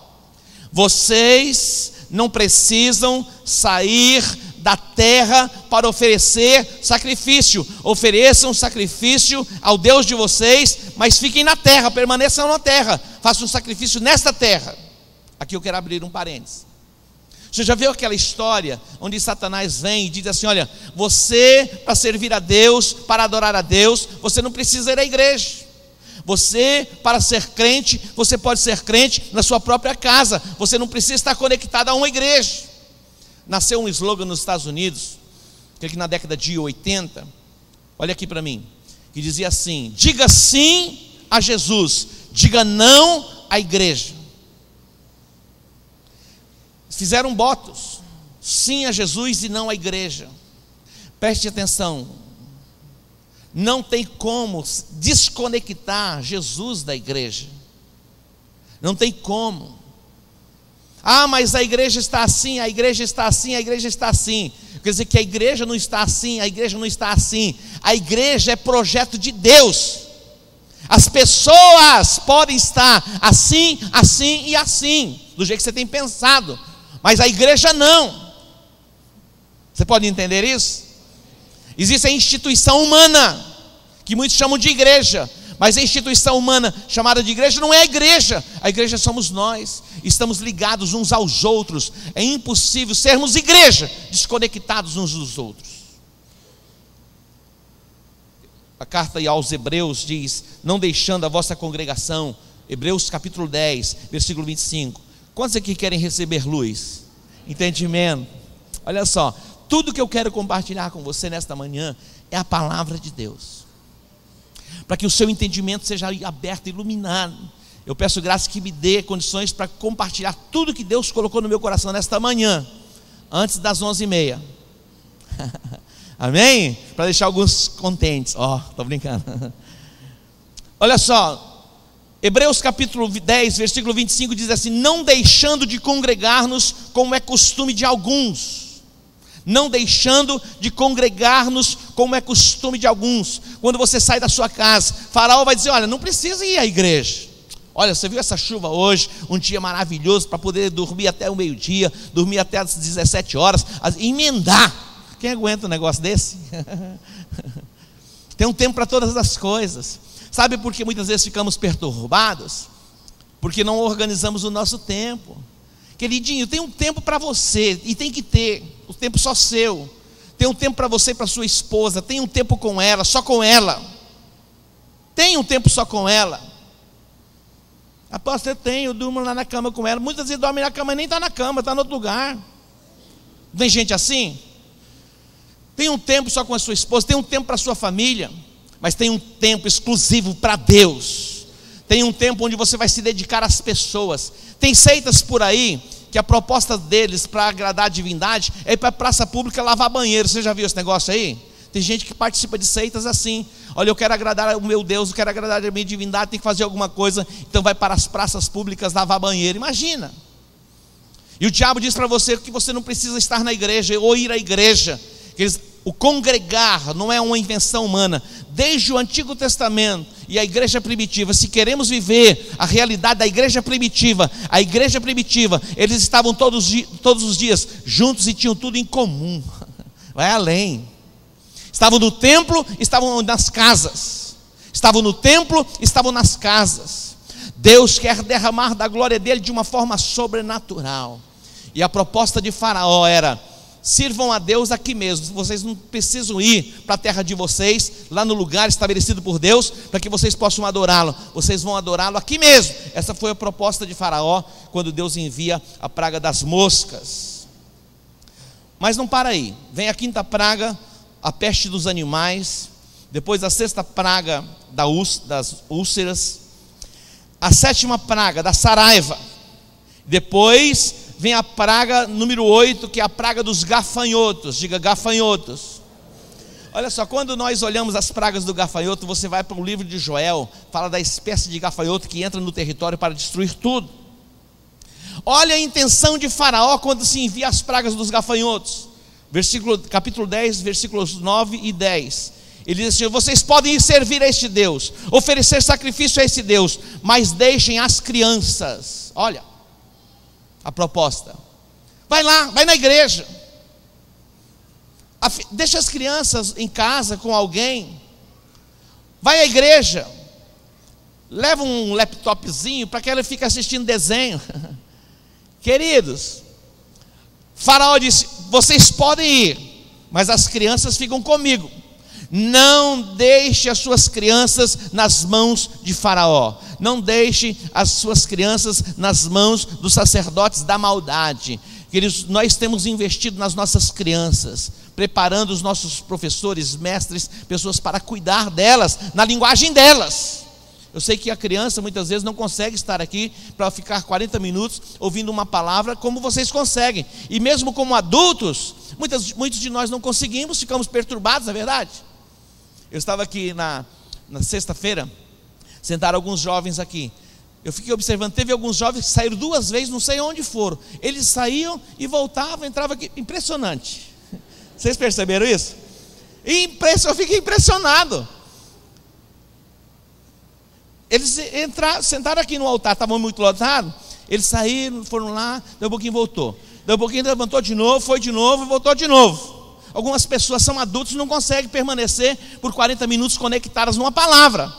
vocês não precisam sair da terra para oferecer sacrifício. Ofereçam sacrifício ao Deus de vocês, mas fiquem na terra, permaneçam na terra, façam um sacrifício nesta terra. Aqui eu quero abrir um parênteses. Você já viu aquela história onde Satanás vem e diz assim: olha, você, para servir a Deus, para adorar a Deus, você não precisa ir à igreja. Você, para ser crente, você pode ser crente na sua própria casa. Você não precisa estar conectado a uma igreja. Nasceu um slogan nos Estados Unidos, que na década de 80, olha aqui para mim, que dizia assim: diga sim a Jesus, diga não à igreja. Fizeram votos, sim a Jesus e não à igreja. Preste atenção, não tem como desconectar Jesus da igreja, não tem como. Ah, mas a igreja está assim, a igreja está assim, a igreja está assim. Quer dizer que a igreja não está assim, a igreja não está assim. A igreja é projeto de Deus. As pessoas podem estar assim, assim e assim, do jeito que você tem pensado, mas a igreja não. Você pode entender isso? Existe a instituição humana, que muitos chamam de igreja, mas a instituição humana chamada de igreja não é a igreja somos nós, estamos ligados uns aos outros. É impossível sermos igreja desconectados uns dos outros. A carta aos Hebreus diz: não deixando a vossa congregação. Hebreus capítulo 10, versículo 25. Quantos aqui querem receber luz, entendimento? Olha só, tudo que eu quero compartilhar com você nesta manhã é a palavra de Deus, para que o seu entendimento seja aberto, iluminado. Eu peço graça que me dê condições para compartilhar tudo que Deus colocou no meu coração nesta manhã, antes das 11h30. Amém? Para deixar alguns contentes. Estou brincando. Olha só, Hebreus capítulo 10, versículo 25 diz assim: não deixando de congregar-nos como é costume de alguns. Não deixando de congregar-nos como é costume de alguns. Quando você sai da sua casa, Faraó vai dizer: olha, não precisa ir à igreja. Olha, você viu essa chuva hoje, um dia maravilhoso para poder dormir até o meio-dia, dormir até as 17 horas, emendar. Quem aguenta um negócio desse? Tem um tempo para todas as coisas. Sabe por que muitas vezes ficamos perturbados? Porque não organizamos o nosso tempo. Queridinho, tem um tempo para você, e tem que ter, o tempo só seu. Tem um tempo para você e para sua esposa, tem um tempo com ela, só com ela. Tem um tempo só com ela. Após eu durmo lá na cama com ela. Muitas vezes dorme na cama e nem está na cama, está em outro lugar. Tem gente assim? Tem um tempo só com a sua esposa, tem um tempo para a sua família, mas tem um tempo exclusivo para Deus. Tem um tempo onde você vai se dedicar às pessoas. Tem seitas por aí que a proposta deles para agradar a divindade é ir para a praça pública lavar banheiro. Você já viu esse negócio aí? Tem gente que participa de seitas assim: olha, eu quero agradar o meu Deus, eu quero agradar a minha divindade, tem que fazer alguma coisa, então vai para as praças públicas lavar banheiro. Imagina. E o diabo diz para você que você não precisa estar na igreja ou ir à igreja. O congregar não é uma invenção humana. Desde o Antigo Testamento e a igreja primitiva, se queremos viver a realidade da igreja primitiva, eles estavam todos os dias juntos e tinham tudo em comum. Vai além. Estavam no templo, estavam nas casas. Estavam no templo, estavam nas casas. Deus quer derramar da glória dele de uma forma sobrenatural. E a proposta de Faraó era: sirvam a Deus aqui mesmo. Vocês não precisam ir para a terra de vocês, lá no lugar estabelecido por Deus, para que vocês possam adorá-lo. Vocês vão adorá-lo aqui mesmo. Essa foi a proposta de Faraó, quando Deus envia a praga das moscas. Mas não para aí. Vem a quinta praga, a peste dos animais. Depois a sexta praga das úlceras. A sétima praga da saraiva. Depois vem a praga número 8, que é a praga dos gafanhotos. Diga, gafanhotos. Olha só, quando nós olhamos as pragas do gafanhoto, você vai para o livro de Joel, fala da espécie de gafanhoto que entra no território para destruir tudo. Olha a intenção de Faraó quando se envia as pragas dos gafanhotos. Capítulo 10, versículos 9 e 10. Ele diz assim: vocês podem ir servir a este Deus, oferecer sacrifício a esse Deus, mas deixem as crianças. Olha a proposta. Vai lá, vai na igreja. Deixa as crianças em casa com alguém. Vai à igreja. Leva um laptopzinho para que ela fique assistindo desenho. Queridos, Faraó disse: vocês podem ir, mas as crianças ficam comigo. Não deixe as suas crianças nas mãos de Faraó. Não deixe as suas crianças nas mãos dos sacerdotes da maldade. Queridos, nós temos investido nas nossas crianças, preparando os nossos professores, mestres, pessoas para cuidar delas, na linguagem delas. Eu sei que a criança muitas vezes não consegue estar aqui para ficar 40 minutos ouvindo uma palavra como vocês conseguem. E mesmo como adultos, muitos de nós não conseguimos, ficamos perturbados, não é verdade? Eu estava aqui na sexta-feira, sentaram alguns jovens aqui. Eu fiquei observando, teve alguns jovens que saíram 2 vezes, não sei onde foram. Eles saíam e voltavam, entravam aqui. Impressionante. Vocês perceberam isso? Eu fiquei impressionado. Eles sentaram aqui no altar, estavam muito lotados. Eles saíram, foram lá, deu um pouquinho, voltou. Deu um pouquinho, levantou de novo, foi de novo e voltou de novo. Algumas pessoas são adultos e não conseguem permanecer por 40 minutos conectadas numa palavra.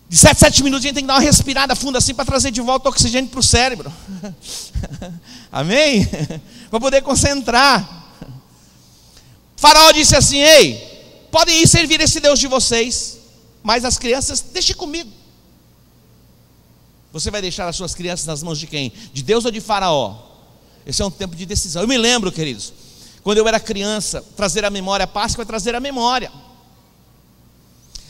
De 7 minutos a gente tem que dar uma respirada funda assim para trazer de volta o oxigênio para o cérebro. Amém? Para poder concentrar. Faraó disse assim: ei, podem ir servir esse Deus de vocês, mas as crianças, deixe comigo. Você vai deixar as suas crianças nas mãos de quem? De Deus ou de Faraó? Esse é um tempo de decisão. Eu me lembro, queridos, quando eu era criança, trazer a memória, a Páscoa é trazer a memória.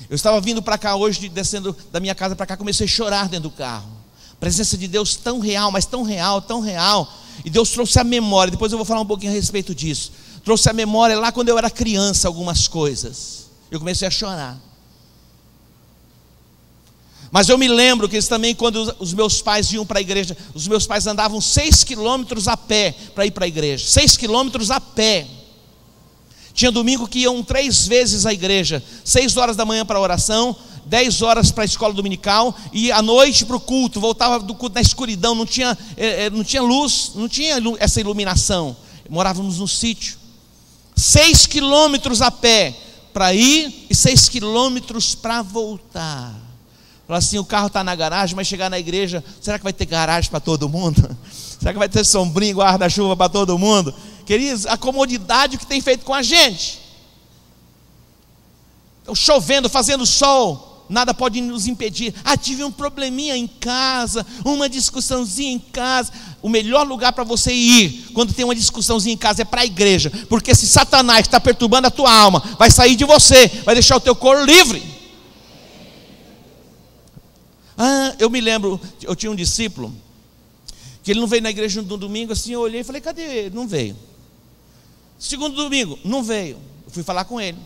Eu estava vindo para cá hoje, descendo da minha casa para cá, comecei a chorar dentro do carro. A presença de Deus tão real, mas tão real, tão real. E Deus trouxe a memória, depois eu vou falar um pouquinho a respeito disso. Trouxe a memória lá quando eu era criança, algumas coisas. Eu comecei a chorar. Mas eu me lembro que eles também, quando os meus pais iam para a igreja, os meus pais andavam 6 quilômetros a pé para ir para a igreja. 6 quilômetros a pé. Tinha domingo que iam 3 vezes à igreja. 6 horas da manhã para a oração, 10 horas para a escola dominical, e à noite para o culto. Voltava do culto na escuridão, não tinha luz, não tinha essa iluminação. Morávamos no sítio. 6 quilômetros a pé para ir e 6 quilômetros para voltar. Fala assim: o carro está na garagem, mas chegar na igreja, será que vai ter garagem para todo mundo? Será que vai ter sombrinha, guarda-chuva para todo mundo? Queridos, a comodidade que tem feito com a gente. Então, chovendo, fazendo sol, nada pode nos impedir. Tive um probleminha em casa, uma discussãozinha em casa. O melhor lugar para você ir quando tem uma discussãozinha em casa é para a igreja. Porque se Satanás está perturbando a tua alma, vai sair de você, vai deixar o teu corpo livre. Eu me lembro, eu tinha um discípulo que ele não veio na igreja no domingo, assim, eu olhei e falei: cadê ele? Não veio. Segundo domingo, não veio. Eu fui falar com ele.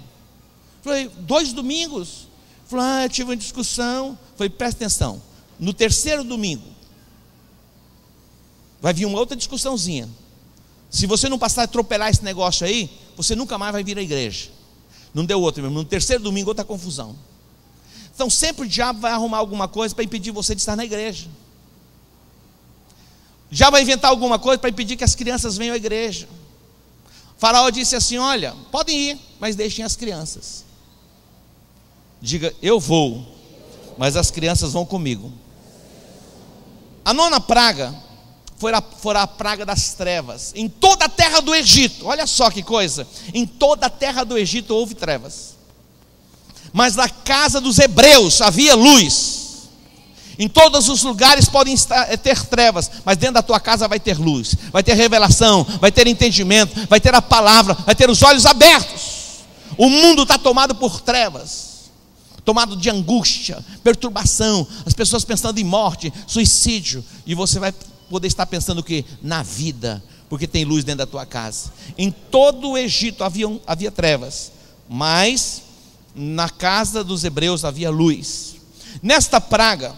Falei: 2 domingos? Falei: eu tive uma discussão. Falei: presta atenção, no 3º domingo vai vir uma outra discussãozinha. Se você não passar a atropelar esse negócio aí, você nunca mais vai vir à igreja. Não deu outro, mesmo. No 3º domingo, outra confusão. Então sempre o diabo vai arrumar alguma coisa para impedir você de estar na igreja. Já vai inventar alguma coisa para impedir que as crianças venham à igreja. Faraó disse assim: olha, podem ir, mas deixem as crianças. Diga: eu vou, mas as crianças vão comigo. A 9ª praga foi a praga das trevas. Em toda a terra do Egito, olha só que coisa. Em toda a terra do Egito houve trevas, mas na casa dos hebreus havia luz. Em todos os lugares podem ter trevas, mas dentro da tua casa vai ter luz, vai ter revelação, vai ter entendimento, vai ter a palavra, vai ter os olhos abertos. O mundo está tomado por trevas, tomado de angústia, perturbação, as pessoas pensando em morte, suicídio, e você vai poder estar pensando o quê? Na vida, porque tem luz dentro da tua casa. Em todo o Egito havia trevas, mas na casa dos hebreus havia luz. Nesta praga,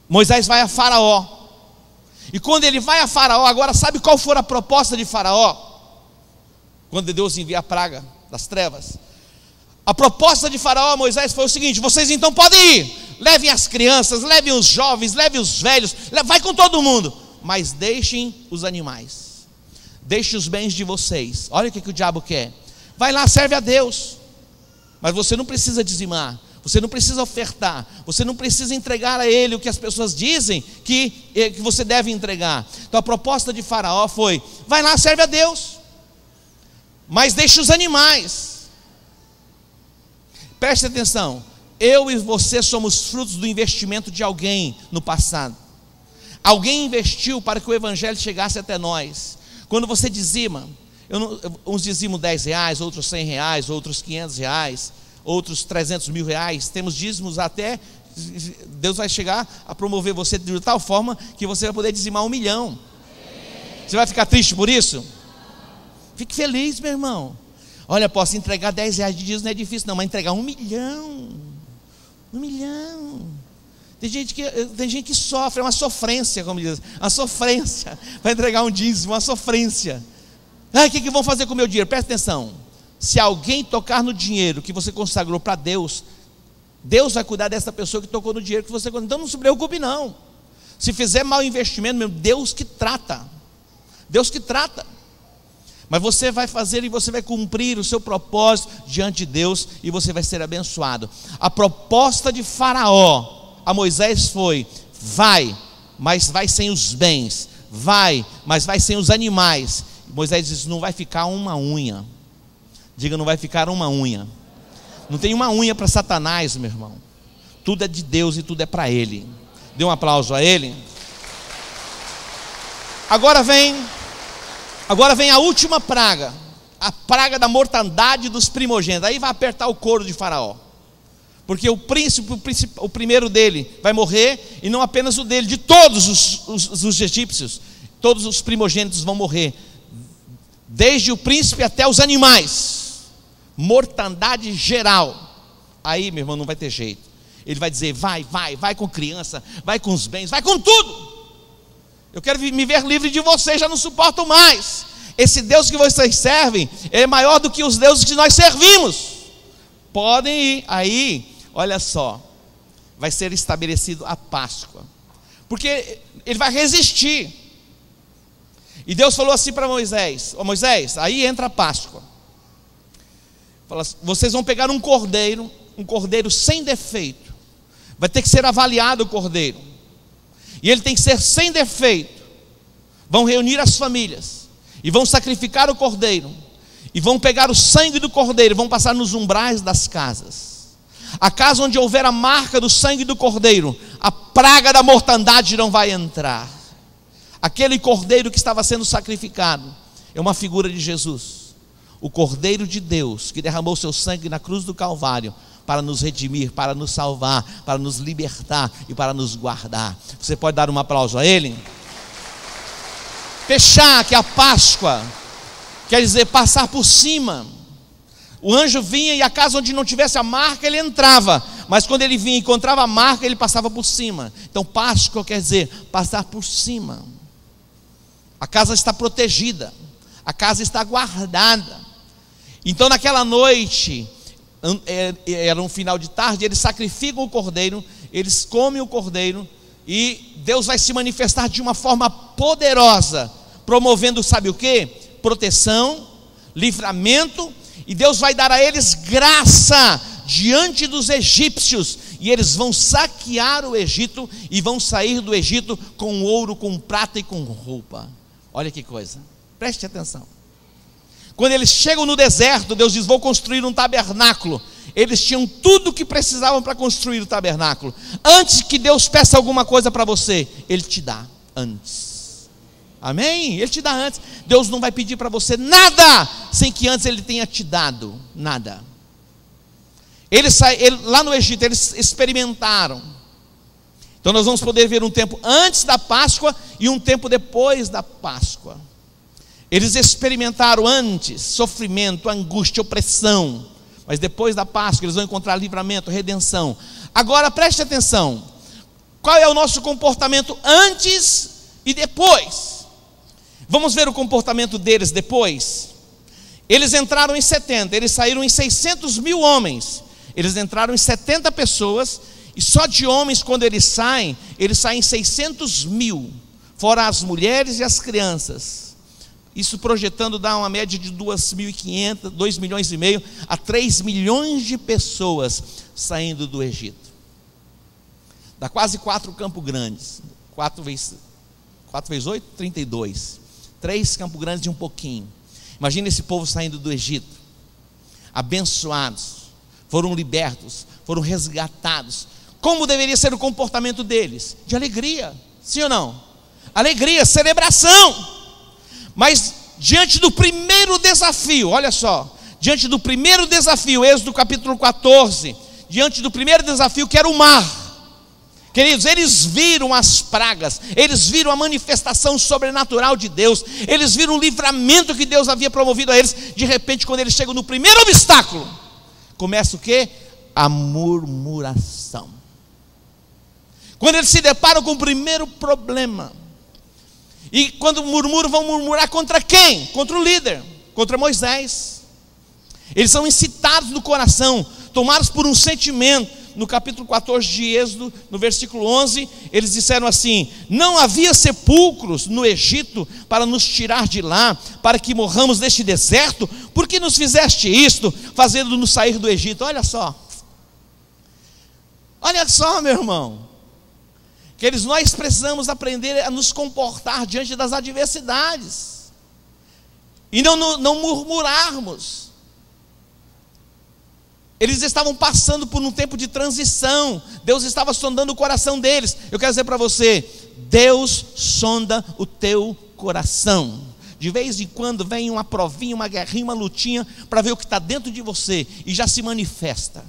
Moisés vai a Faraó. E quando ele vai a Faraó, agora sabe qual foi a proposta de Faraó? Quando Deus envia a praga das trevas, a proposta de Faraó a Moisés foi o seguinte: vocês então podem ir, levem as crianças, levem os jovens, levem os velhos, vai com todo mundo, mas deixem os animais, deixem os bens de vocês. Olha o que o diabo quer: vai lá, serve a Deus, mas você não precisa dizimar, você não precisa ofertar, você não precisa entregar a ele o que as pessoas dizem que você deve entregar. Então a proposta de Faraó foi: vai lá, serve a Deus, mas deixe os animais. Preste atenção, eu e você somos frutos do investimento de alguém no passado. Alguém investiu para que o evangelho chegasse até nós. Quando você dizima, uns dizimam R$10, outros R$100, outros R$500, outros R$300 mil. Temos dízimos até, Deus vai chegar a promover você de tal forma que você vai poder dizimar 1 milhão. Você vai ficar triste por isso? Fique feliz, meu irmão. Olha, posso entregar R$10 de dízimo, não é difícil não, mas entregar 1 milhão. 1 milhão. Tem gente que sofre, é uma sofrência, como diz, uma sofrência, para entregar um dízimo, uma sofrência. O que vão fazer com o meu dinheiro? Presta atenção, se alguém tocar no dinheiro que você consagrou para Deus, Deus vai cuidar dessa pessoa que tocou no dinheiro que você consagrou. Então não se preocupe não, se fizer mau investimento mesmo, Deus que trata, mas você vai fazer e você vai cumprir o seu propósito diante de Deus, e você vai ser abençoado. A proposta de Faraó a Moisés foi: vai, mas vai sem os bens, vai, mas vai sem os animais. Moisés disse: não vai ficar uma unha. Diga: não vai ficar uma unha. Não tem uma unha para Satanás, meu irmão. Tudo é de Deus e tudo é para Ele. Dê um aplauso a Ele. Agora vem a última praga, a praga da mortandade dos primogênitos. Aí vai apertar o couro de Faraó, porque o primeiro dele vai morrer, e não apenas o dele, de todos os egípcios, todos os primogênitos vão morrer, desde o príncipe até os animais. Mortandade geral. Aí, meu irmão, não vai ter jeito. Ele vai dizer: vai com criança, vai com os bens, vai com tudo. Eu quero me ver livre de vocês, já não suporto mais. Esse Deus que vocês servem é maior do que os deuses que nós servimos. Podem ir. Aí, olha só, vai ser estabelecido a Páscoa, porque ele vai resistir. E Deus falou assim para Moisés: Moisés, aí entra a Páscoa. Fala: vocês vão pegar um cordeiro sem defeito. Vai ter que ser avaliado o cordeiro, e ele tem que ser sem defeito. Vão reunir as famílias e vão sacrificar o cordeiro, e vão pegar o sangue do cordeiro e vão passar nos umbrais das casas. A casa onde houver a marca do sangue do cordeiro, a praga da mortandade não vai entrar. Aquele cordeiro que estava sendo sacrificado é uma figura de Jesus, o Cordeiro de Deus, que derramou seu sangue na cruz do Calvário para nos redimir, para nos salvar, para nos libertar e para nos guardar. Você pode dar um aplauso a Ele? Fechar, que é a Páscoa, quer dizer passar por cima. O anjo vinha e a casa onde não tivesse a marca ele entrava, mas quando ele vinha e encontrava a marca, ele passava por cima. Então Páscoa quer dizer passar por cima. A casa está protegida, a casa está guardada. Então naquela noite, era um final de tarde, eles sacrificam o cordeiro, eles comem o cordeiro, e Deus vai se manifestar de uma forma poderosa, promovendo, sabe o que? Proteção, livramento, e Deus vai dar a eles graça diante dos egípcios, e eles vão saquear o Egito, e vão sair do Egito com ouro, com prata e com roupa. Olha que coisa, preste atenção. Quando eles chegam no deserto, Deus diz: vou construir um tabernáculo. Eles tinham tudo o que precisavam para construir o tabernáculo. Antes que Deus peça alguma coisa para você, Ele te dá antes. Amém? Ele te dá antes. Deus não vai pedir para você nada sem que antes Ele tenha te dado nada. Lá no Egito eles experimentaram. Então nós vamos poder ver um tempo antes da Páscoa e um tempo depois da Páscoa. Eles experimentaram antes sofrimento, angústia, opressão, mas depois da Páscoa eles vão encontrar livramento, redenção. Agora preste atenção, qual é o nosso comportamento antes e depois? Vamos ver o comportamento deles depois. Eles entraram em 70, eles saíram em 600 mil homens. Eles entraram em 70 pessoas, e só de homens, quando eles saem 600 mil, fora as mulheres e as crianças. Isso projetando dá uma média de 2.500, 2 milhões e meio a 3 milhões de pessoas saindo do Egito. Dá quase 4 Campo Grandes. 4 vezes 8, 32. 3 Campo Grandes de um pouquinho. Imagina esse povo saindo do Egito, abençoados, foram libertos, foram resgatados. Como deveria ser o comportamento deles? De alegria, sim ou não? Alegria, celebração. Mas diante do primeiro desafio, olha só, diante do primeiro desafio, Êxodo capítulo 14, diante do primeiro desafio, que era o mar. Queridos, eles viram as pragas, eles viram a manifestação sobrenatural de Deus, eles viram o livramento que Deus havia promovido a eles. De repente, quando eles chegam no primeiro obstáculo, começa o quê? A murmuração. Quando eles se deparam com o primeiro problema, e quando murmuram, vão murmurar contra quem? Contra o líder, contra Moisés. Eles são incitados no coração, tomados por um sentimento. No capítulo 14 de Êxodo, no versículo 11, eles disseram assim: não havia sepulcros no Egito para nos tirar de lá, para que morramos neste deserto? Por que nos fizeste isto, fazendo-nos sair do Egito? Olha só, meu irmão, queridos, nós precisamos aprender a nos comportar diante das adversidades, e não murmurarmos. Eles estavam passando por um tempo de transição. Deus estava sondando o coração deles. Eu quero dizer para você, Deus sonda o teu coração. De vez em quando vem uma provinha, uma guerrinha, uma lutinha, para ver o que está dentro de você, e já se manifesta.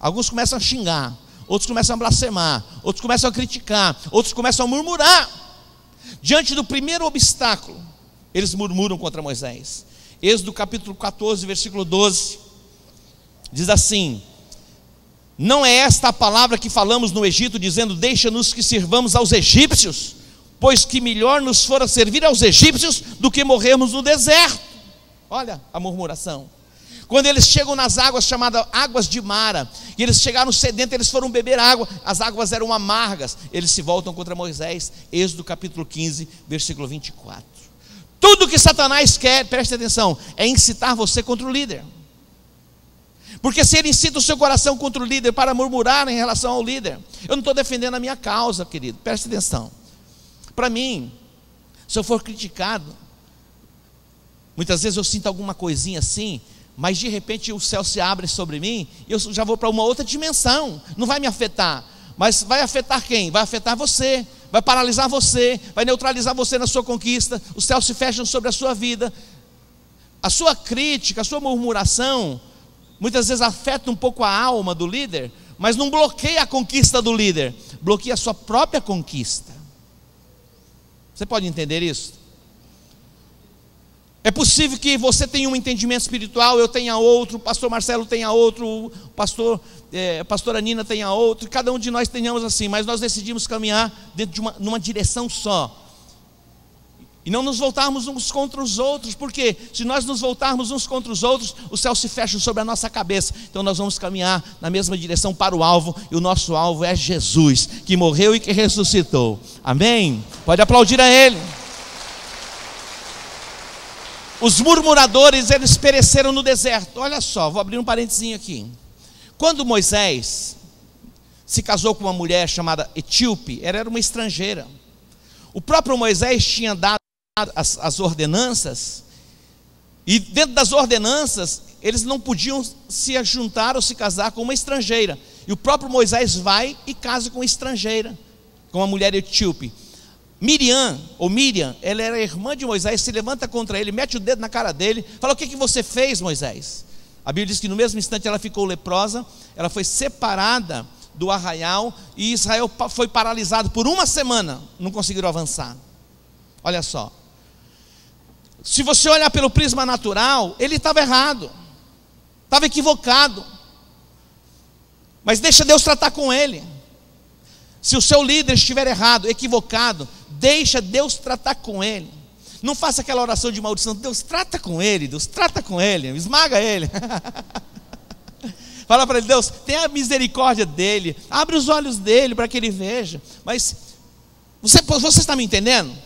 Alguns começam a xingar, outros começam a blasfemar, outros começam a criticar, outros começam a murmurar. Diante do primeiro obstáculo, eles murmuram contra Moisés. Êxodo capítulo 14, versículo 12, diz assim: não é esta a palavra que falamos no Egito, dizendo: deixa-nos que sirvamos aos egípcios, pois que melhor nos fora servir aos egípcios do que morrermos no deserto. Olha a murmuração. Quando eles chegam nas águas chamadas águas de Mara, e eles chegaram sedentos, eles foram beber água, as águas eram amargas, eles se voltam contra Moisés. Êxodo capítulo 15, versículo 24. Tudo que Satanás quer, preste atenção, é incitar você contra o líder. Porque se ele incita o seu coração contra o líder para murmurar em relação ao líder, eu não estou defendendo a minha causa, querido, preste atenção. Para mim, se eu for criticado, muitas vezes eu sinto alguma coisinha assim, mas de repente o céu se abre sobre mim, e eu já vou para uma outra dimensão. Não vai me afetar, mas vai afetar quem? Vai afetar você, vai paralisar você, vai neutralizar você na sua conquista. Os céus se fecham sobre a sua vida. A sua crítica, a sua murmuração muitas vezes afeta um pouco a alma do líder, mas não bloqueia a conquista do líder, bloqueia a sua própria conquista. Você pode entender isso? É possível que você tenha um entendimento espiritual, eu tenha outro, o pastor Marcelo tenha outro, a pastora Nina tenha outro, cada um de nós tenhamos assim, mas nós decidimos caminhar dentro de numa direção só. E não nos voltarmos uns contra os outros, porque se nós nos voltarmos uns contra os outros, o céu se fecha sobre a nossa cabeça. Então nós vamos caminhar na mesma direção para o alvo, e o nosso alvo é Jesus, que morreu e que ressuscitou. Amém? Pode aplaudir a Ele. Os murmuradores, eles pereceram no deserto. Olha só, vou abrir um parentezinho aqui. Quando Moisés se casou com uma mulher chamada Etíope, ela era uma estrangeira. O próprio Moisés tinha dado as ordenanças, e dentro das ordenanças eles não podiam se juntar ou se casar com uma estrangeira, e o próprio Moisés vai e casa com uma estrangeira, com uma mulher etíope. Miriam, ela era irmã de Moisés, se levanta contra ele, mete o dedo na cara dele, fala: o que você fez, Moisés? A Bíblia diz que no mesmo instante ela ficou leprosa, ela foi separada do arraial, e Israel foi paralisado por uma semana, não conseguiram avançar. Olha só, Se você olhar pelo prisma natural, ele estava errado, estava equivocado. Mas deixa Deus tratar com ele. Se o seu líder estiver errado, equivocado, deixa Deus tratar com ele. Não faça aquela oração de maldição. Deus trata com ele, Deus trata com ele, esmaga ele. Fala para ele: Deus, tenha misericórdia dele, abre os olhos dele para que ele veja. Mas você está me entendendo?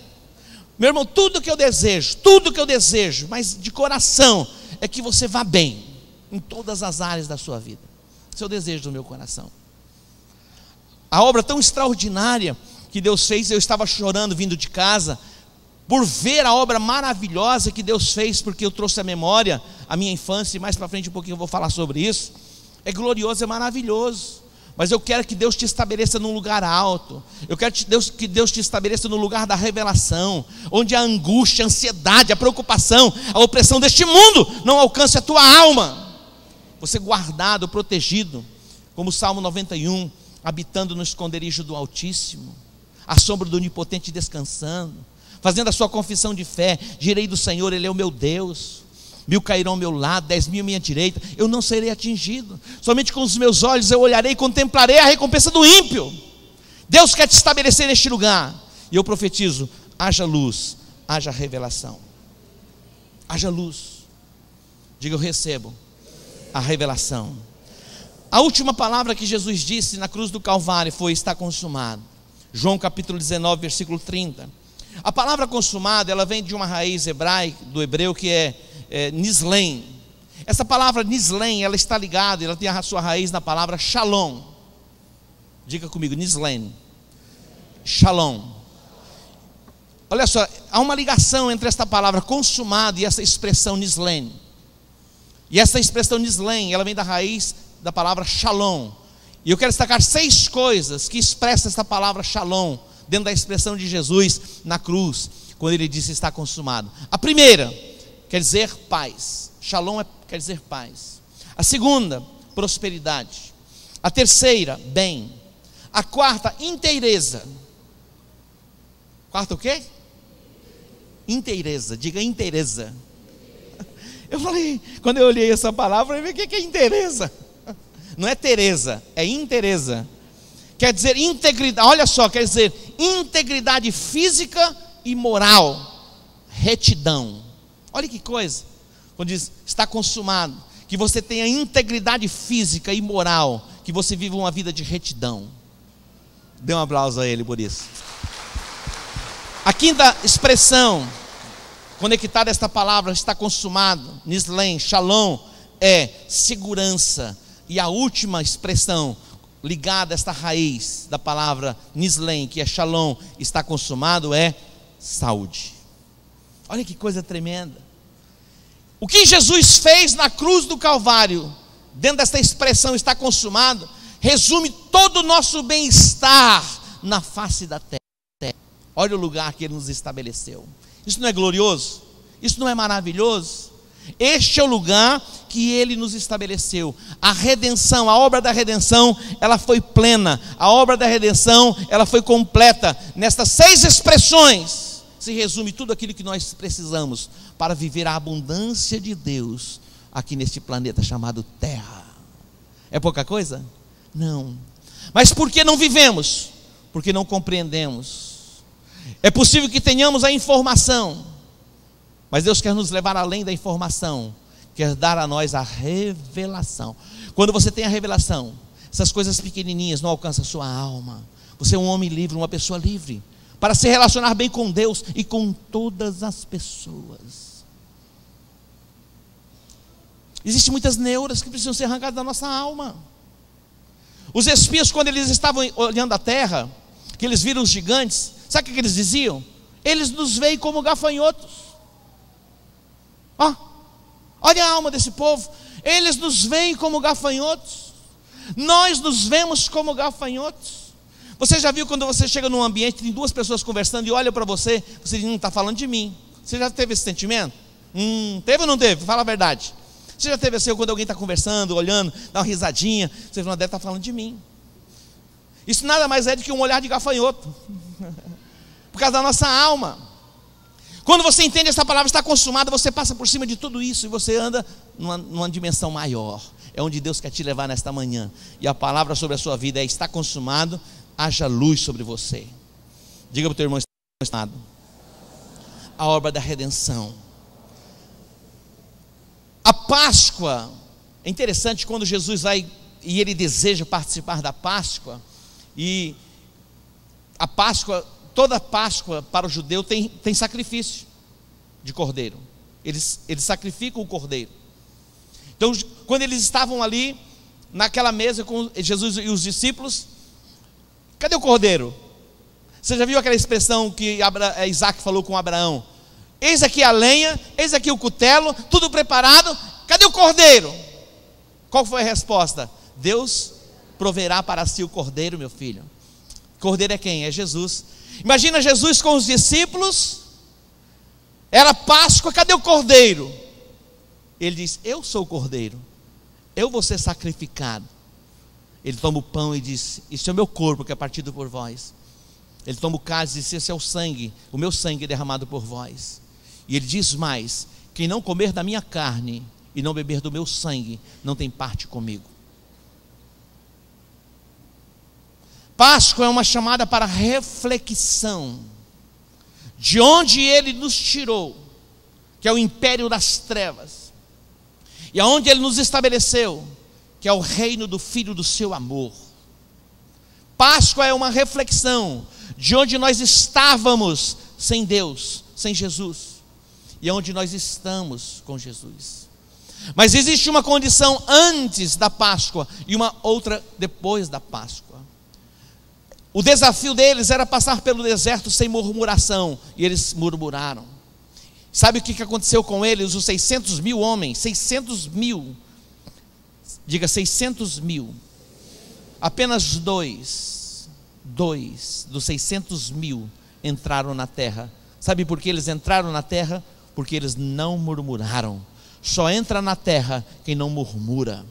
Meu irmão, tudo que eu desejo, mas de coração, é que você vá bem em todas as áreas da sua vida. Esse é o desejo do meu coração. A obra tão extraordinária que Deus fez, eu estava chorando vindo de casa, por ver a obra maravilhosa que Deus fez, porque eu trouxe à memória a minha infância, e mais para frente um pouquinho eu vou falar sobre isso. É glorioso, é maravilhoso. Mas eu quero que Deus te estabeleça num lugar alto. Eu quero que Deus te estabeleça no lugar da revelação, onde a angústia, a ansiedade, a preocupação, a opressão deste mundo não alcance a tua alma. Você guardado, protegido, como o Salmo 91, habitando no esconderijo do Altíssimo, à sombra do Onipotente descansando, fazendo a sua confissão de fé: direi do Senhor, Ele é o meu Deus. 1000 cairão ao meu lado, 10.000 à minha direita, eu não serei atingido. Somente com os meus olhos eu olharei e contemplarei a recompensa do ímpio. Deus quer te estabelecer neste lugar. E eu profetizo: haja luz, haja revelação. Haja luz. Diga: eu recebo a revelação. A última palavra que Jesus disse na cruz do Calvário foi: está consumado. João capítulo 19, versículo 30. A palavra consumado, ela vem de uma raiz hebraica, do hebreu, que é nislen. Essa palavra nislen, ela está ligada, ela tem a sua raiz na palavra shalom. Diga comigo: nislen, shalom. Olha só, há uma ligação entre esta palavra consumado e essa expressão nislen. E essa expressão nislen, ela vem da raiz da palavra shalom. E eu quero destacar 6 coisas que expressam essa palavra shalom dentro da expressão de Jesus na cruz, quando ele disse: está consumado. A primeira quer dizer paz. Shalom quer dizer paz. A segunda, prosperidade. A terceira, bem. A quarta, inteireza. Quarta o quê? Inteireza. Diga: inteireza. Eu falei, quando eu olhei essa palavra, eu falei: o que é inteireza? Não é Tereza, é inteireza. Quer dizer integridade. Olha só, quer dizer integridade física e moral. Retidão. Olha que coisa. Quando diz está consumado, que você tenha integridade física e moral, que você viva uma vida de retidão. Dê um aplauso a ele por isso. A quinta expressão conectada a esta palavra, está consumado, nislen, shalom, é segurança. E a última expressão ligada a esta raiz da palavra nislen, que é shalom, está consumado, é saúde. Olha que coisa tremenda. O que Jesus fez na cruz do Calvário, dentro desta expressão está consumado, resume todo o nosso bem-estar na face da terra. Olha o lugar que Ele nos estabeleceu. Isso não é glorioso? Isso não é maravilhoso? Este é o lugar que Ele nos estabeleceu. A redenção, a obra da redenção, ela foi plena. A obra da redenção, ela foi completa. Nestas 6 expressões se resume tudo aquilo que nós precisamos para viver a abundância de Deus aqui neste planeta chamado Terra. É pouca coisa? Não. Mas por que não vivemos? Porque não compreendemos. É possível que tenhamos a informação, mas Deus quer nos levar além da informação, quer dar a nós a revelação. Quando você tem a revelação, essas coisas pequenininhas não alcançam a sua alma. Você é um homem livre, uma pessoa livre, para se relacionar bem com Deus e com todas as pessoas. Existem muitas neuras que precisam ser arrancadas da nossa alma. Os espias, quando eles estavam olhando a terra, que eles viram os gigantes, sabe o que eles diziam? Eles nos veem como gafanhotos. Olha a alma desse povo. Eles nos veem como gafanhotos. Nós nos vemos como gafanhotos. Você já viu quando você chega num ambiente, tem 2 pessoas conversando e olham para você, você diz: está falando de mim. Você já teve esse sentimento? Teve ou não teve? Fala a verdade. Você já teve assim, quando alguém está conversando, olhando, dá uma risadinha, você fala: deve estar falando de mim. Isso nada mais é do que um olhar de gafanhoto, por causa da nossa alma. Quando você entende essa palavra está consumada, você passa por cima de tudo isso e você anda numa dimensão maior. É onde Deus quer te levar nesta manhã. E a palavra sobre a sua vida é: está consumado, haja luz sobre você. Diga para o teu irmão: está consumado. A obra da redenção. A Páscoa, é interessante quando Jesus vai e ele deseja participar da Páscoa. E a Páscoa, toda Páscoa para o judeu tem sacrifício de cordeiro. Eles sacrificam o cordeiro. Então, quando eles estavam ali naquela mesa com Jesus e os discípulos, cadê o cordeiro? Você já viu aquela expressão que Isaac falou com Abraão? Eis aqui a lenha, eis aqui o cutelo, tudo preparado, cadê o cordeiro? Qual foi a resposta? Deus proverá para si o cordeiro, meu filho. Cordeiro é quem? É Jesus. Imagina Jesus com os discípulos, era Páscoa, cadê o cordeiro? Ele diz: eu sou o cordeiro, eu vou ser sacrificado. Ele toma o pão e diz: isso é o meu corpo que é partido por vós. Ele toma o cálice e diz: esse é o sangue, o meu sangue derramado por vós. E ele diz mais: quem não comer da minha carne e não beber do meu sangue, não tem parte comigo. Páscoa é uma chamada para reflexão de onde ele nos tirou, que é o império das trevas, e aonde ele nos estabeleceu, que é o reino do Filho do seu amor. Páscoa é uma reflexão de onde nós estávamos sem Deus, sem Jesus, e onde nós estamos com Jesus. Mas existe uma condição antes da Páscoa e uma outra depois da Páscoa. O desafio deles era passar pelo deserto sem murmuração, e eles murmuraram. Sabe o que aconteceu com eles? Os 600 mil homens, 600 mil, diga 600 mil, apenas dois dos 600 mil entraram na terra. Sabe por que eles entraram na terra? Porque eles não murmuraram. Só entra na terra quem não murmura.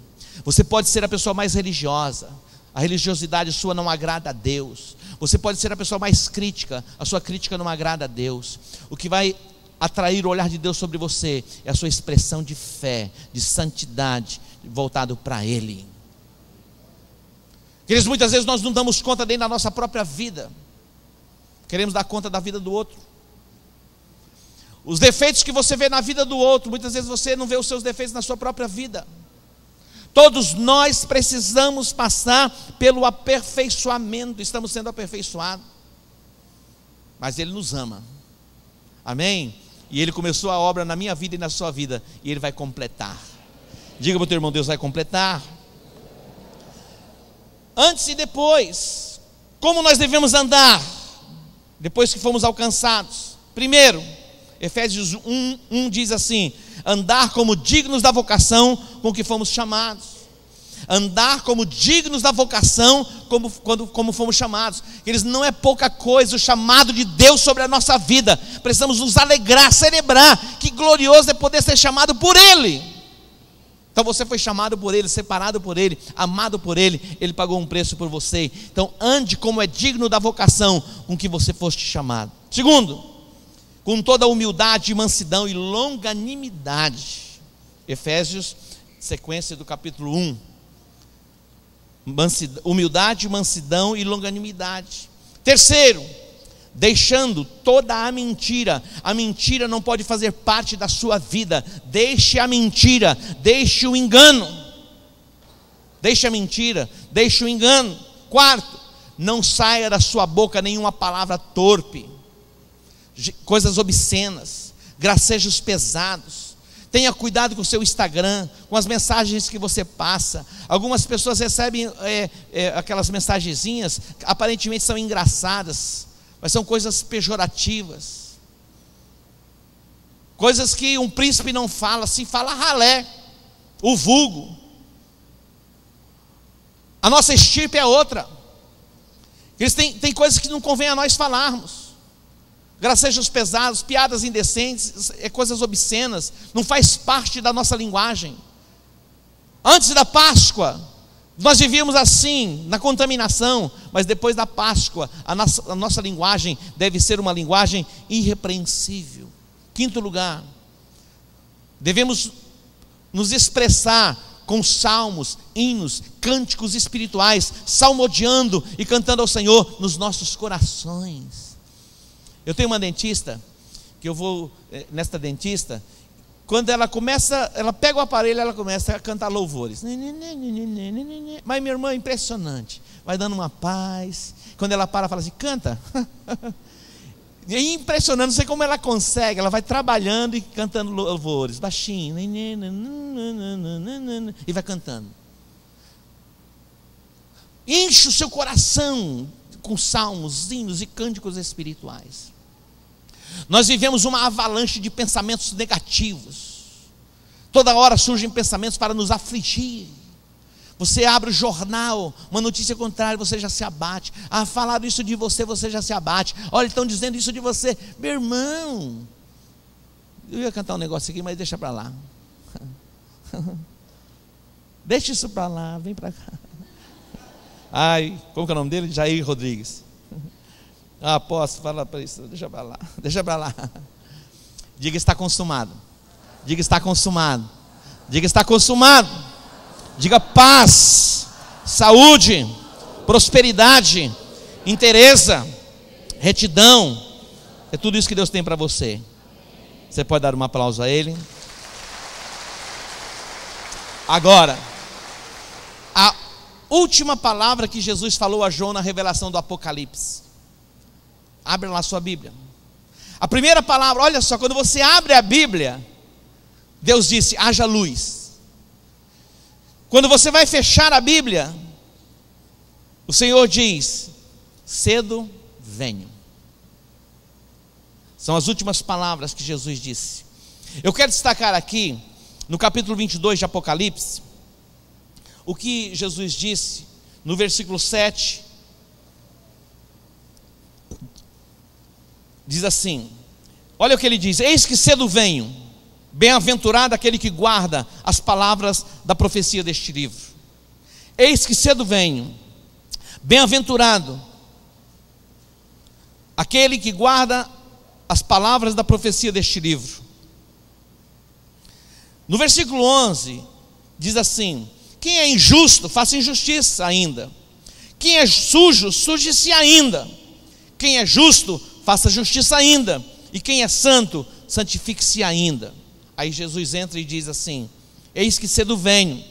Você pode ser a pessoa mais religiosa, a religiosidade sua não agrada a Deus. Você pode ser a pessoa mais crítica, a sua crítica não agrada a Deus. O que vai atrair o olhar de Deus sobre você é a sua expressão de fé, de santidade, voltado para Ele. Queridos, muitas vezes nós não damos conta nem da nossa própria vida, queremos dar conta da vida do outro. Os defeitos que você vê na vida do outro, muitas vezes você não vê os seus defeitos na sua própria vida. Todos nós precisamos passar pelo aperfeiçoamento, estamos sendo aperfeiçoados, mas Ele nos ama, amém? E Ele começou a obra na minha vida e na sua vida, e Ele vai completar. Diga para o teu irmão: Deus vai completar. Antes e depois, como nós devemos andar depois que fomos alcançados? Primeiro, Efésios 1 diz assim: andar como dignos da vocação com que fomos chamados. Andar como dignos da vocação como fomos chamados. Eles não é pouca coisa o chamado de Deus sobre a nossa vida. Precisamos nos alegrar, celebrar. Que glorioso é poder ser chamado por Ele. Então você foi chamado por Ele, separado por Ele, amado por Ele. Ele pagou um preço por você. Então ande como é digno da vocação com que você foste chamado. Segundo, com toda humildade, mansidão e longanimidade. Efésios, sequência do capítulo 1. Humildade, mansidão e longanimidade. Terceiro, deixando toda a mentira. A mentira não pode fazer parte da sua vida. Deixe a mentira, deixe o engano. Deixe a mentira, deixe o engano. Quarto, não saia da sua boca nenhuma palavra torpe, coisas obscenas, gracejos pesados. Tenha cuidado com o seu Instagram, com as mensagens que você passa. Algumas pessoas recebem aquelas mensagenzinhas, aparentemente são engraçadas, mas são coisas pejorativas, coisas que um príncipe não fala, se fala ralé, o vulgo. A nossa estirpe é outra. Eles têm coisas que não convém a nós falarmos. Gracejos pesados, piadas indecentes, coisas obscenas, não faz parte da nossa linguagem. Antes da Páscoa, nós vivíamos assim, na contaminação, mas depois da Páscoa, a nossa linguagem deve ser uma linguagem irrepreensível. Quinto lugar, devemos nos expressar com salmos, hinos, cânticos espirituais, salmodiando e cantando ao Senhor nos nossos corações. Eu tenho uma dentista, que eu vou nesta dentista, quando ela começa, ela pega o aparelho, ela começa a cantar louvores. Mas minha irmã é impressionante, vai dando uma paz. Quando ela para, fala assim, canta. É impressionante, não sei como ela consegue. Ela vai trabalhando e cantando louvores, baixinho, e vai cantando. Enche o seu coração com salmos, hinos e cânticos espirituais. Nós vivemos uma avalanche de pensamentos negativos. Toda hora surgem pensamentos para nos afligir. Você abre o jornal, uma notícia contrária, você já se abate. Ah, falaram isso de você, você já se abate. Olha, estão dizendo isso de você. Meu irmão, eu ia cantar um negócio aqui, mas deixa para lá. Deixa isso para lá, vem para cá. Ai, como que é o nome dele? Jair Rodrigues. Ah, posso falar para isso? Deixa para lá, deixa para lá. Diga, está consumado. Diga, está consumado. Diga, está consumado. Diga paz, saúde, prosperidade, inteireza, retidão. É tudo isso que Deus tem para você. Você pode dar um aplauso a Ele. Agora, a última palavra que Jesus falou a João na revelação do Apocalipse. Abre lá a sua Bíblia. A primeira palavra, olha só, quando você abre a Bíblia, Deus disse, haja luz. Quando você vai fechar a Bíblia, o Senhor diz, cedo venho. São as últimas palavras que Jesus disse. Eu quero destacar aqui, no capítulo 22 de Apocalipse, o que Jesus disse no versículo 7. Diz assim, olha o que ele diz, eis que cedo venho. Bem-aventurado aquele que guarda as palavras da profecia deste livro. Eis que cedo venho. Bem-aventurado aquele que guarda as palavras da profecia deste livro. No versículo 11 diz assim, quem é injusto, faça injustiça ainda. Quem é sujo, suje-se ainda. Quem é justo, faça justiça ainda. E quem é santo, santifique-se ainda. Aí Jesus entra e diz assim, eis que cedo venho,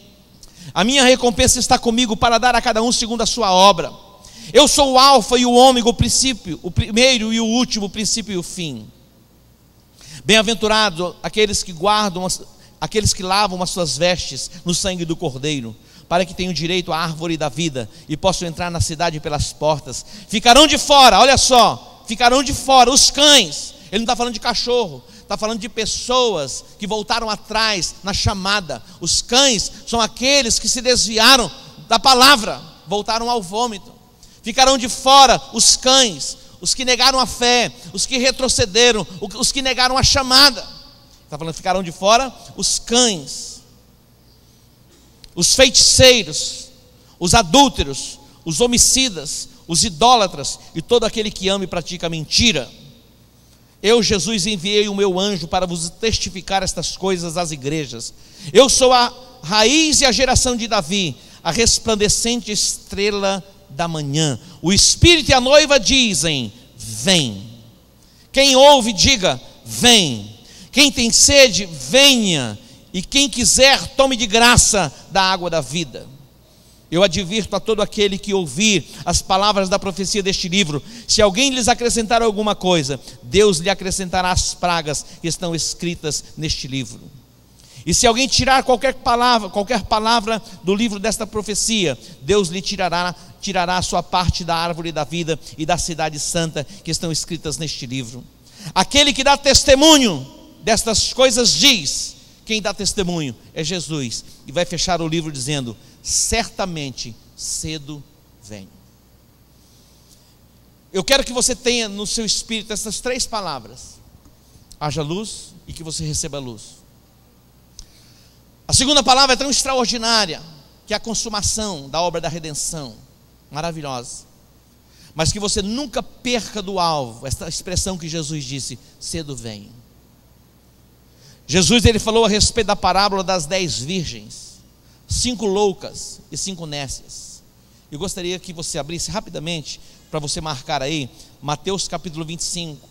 a minha recompensa está comigo para dar a cada um segundo a sua obra. Eu sou o alfa e o ômega, o princípio, o primeiro e o último, o princípio e o fim. Bem-aventurado aqueles que guardam, aqueles que lavam as suas vestes no sangue do Cordeiro, para que tenham direito à árvore da vida e possam entrar na cidade pelas portas. Ficarão de fora, olha só, ficarão de fora os cães. Ele não está falando de cachorro, está falando de pessoas que voltaram atrás na chamada. Os cães são aqueles que se desviaram da palavra, voltaram ao vômito. Ficarão de fora os cães, os que negaram a fé, os que retrocederam, os que negaram a chamada. Está falando, ficarão de fora os cães, os feiticeiros, os adúlteros, os homicidas, os idólatras e todo aquele que ama e pratica mentira. Eu, Jesus, enviei o meu anjo para vos testificar estas coisas às igrejas. Eu sou a raiz e a geração de Davi, a resplandecente estrela da manhã. O Espírito e a noiva dizem, vem. Quem ouve, diga, vem. Quem tem sede, venha. E quem quiser, tome de graça da água da vida. Eu advirto a todo aquele que ouvir as palavras da profecia deste livro, se alguém lhes acrescentar alguma coisa, Deus lhe acrescentará as pragas que estão escritas neste livro. E se alguém tirar qualquer palavra do livro desta profecia, Deus lhe tirará a sua parte da árvore da vida e da cidade santa que estão escritas neste livro. Aquele que dá testemunho destas coisas diz, quem dá testemunho é Jesus, e vai fechar o livro dizendo, certamente cedo venho. Eu quero que você tenha no seu espírito essas três palavras: haja luz e que você receba luz. A segunda palavra é tão extraordinária, que é a consumação da obra da redenção, maravilhosa. Mas que você nunca perca do alvo esta expressão que Jesus disse: cedo venho. Jesus ele falou a respeito da parábola das 10 virgens, 5 loucas e 5 nécias. Eu gostaria que você abrisse rapidamente, para você marcar aí, Mateus capítulo 25.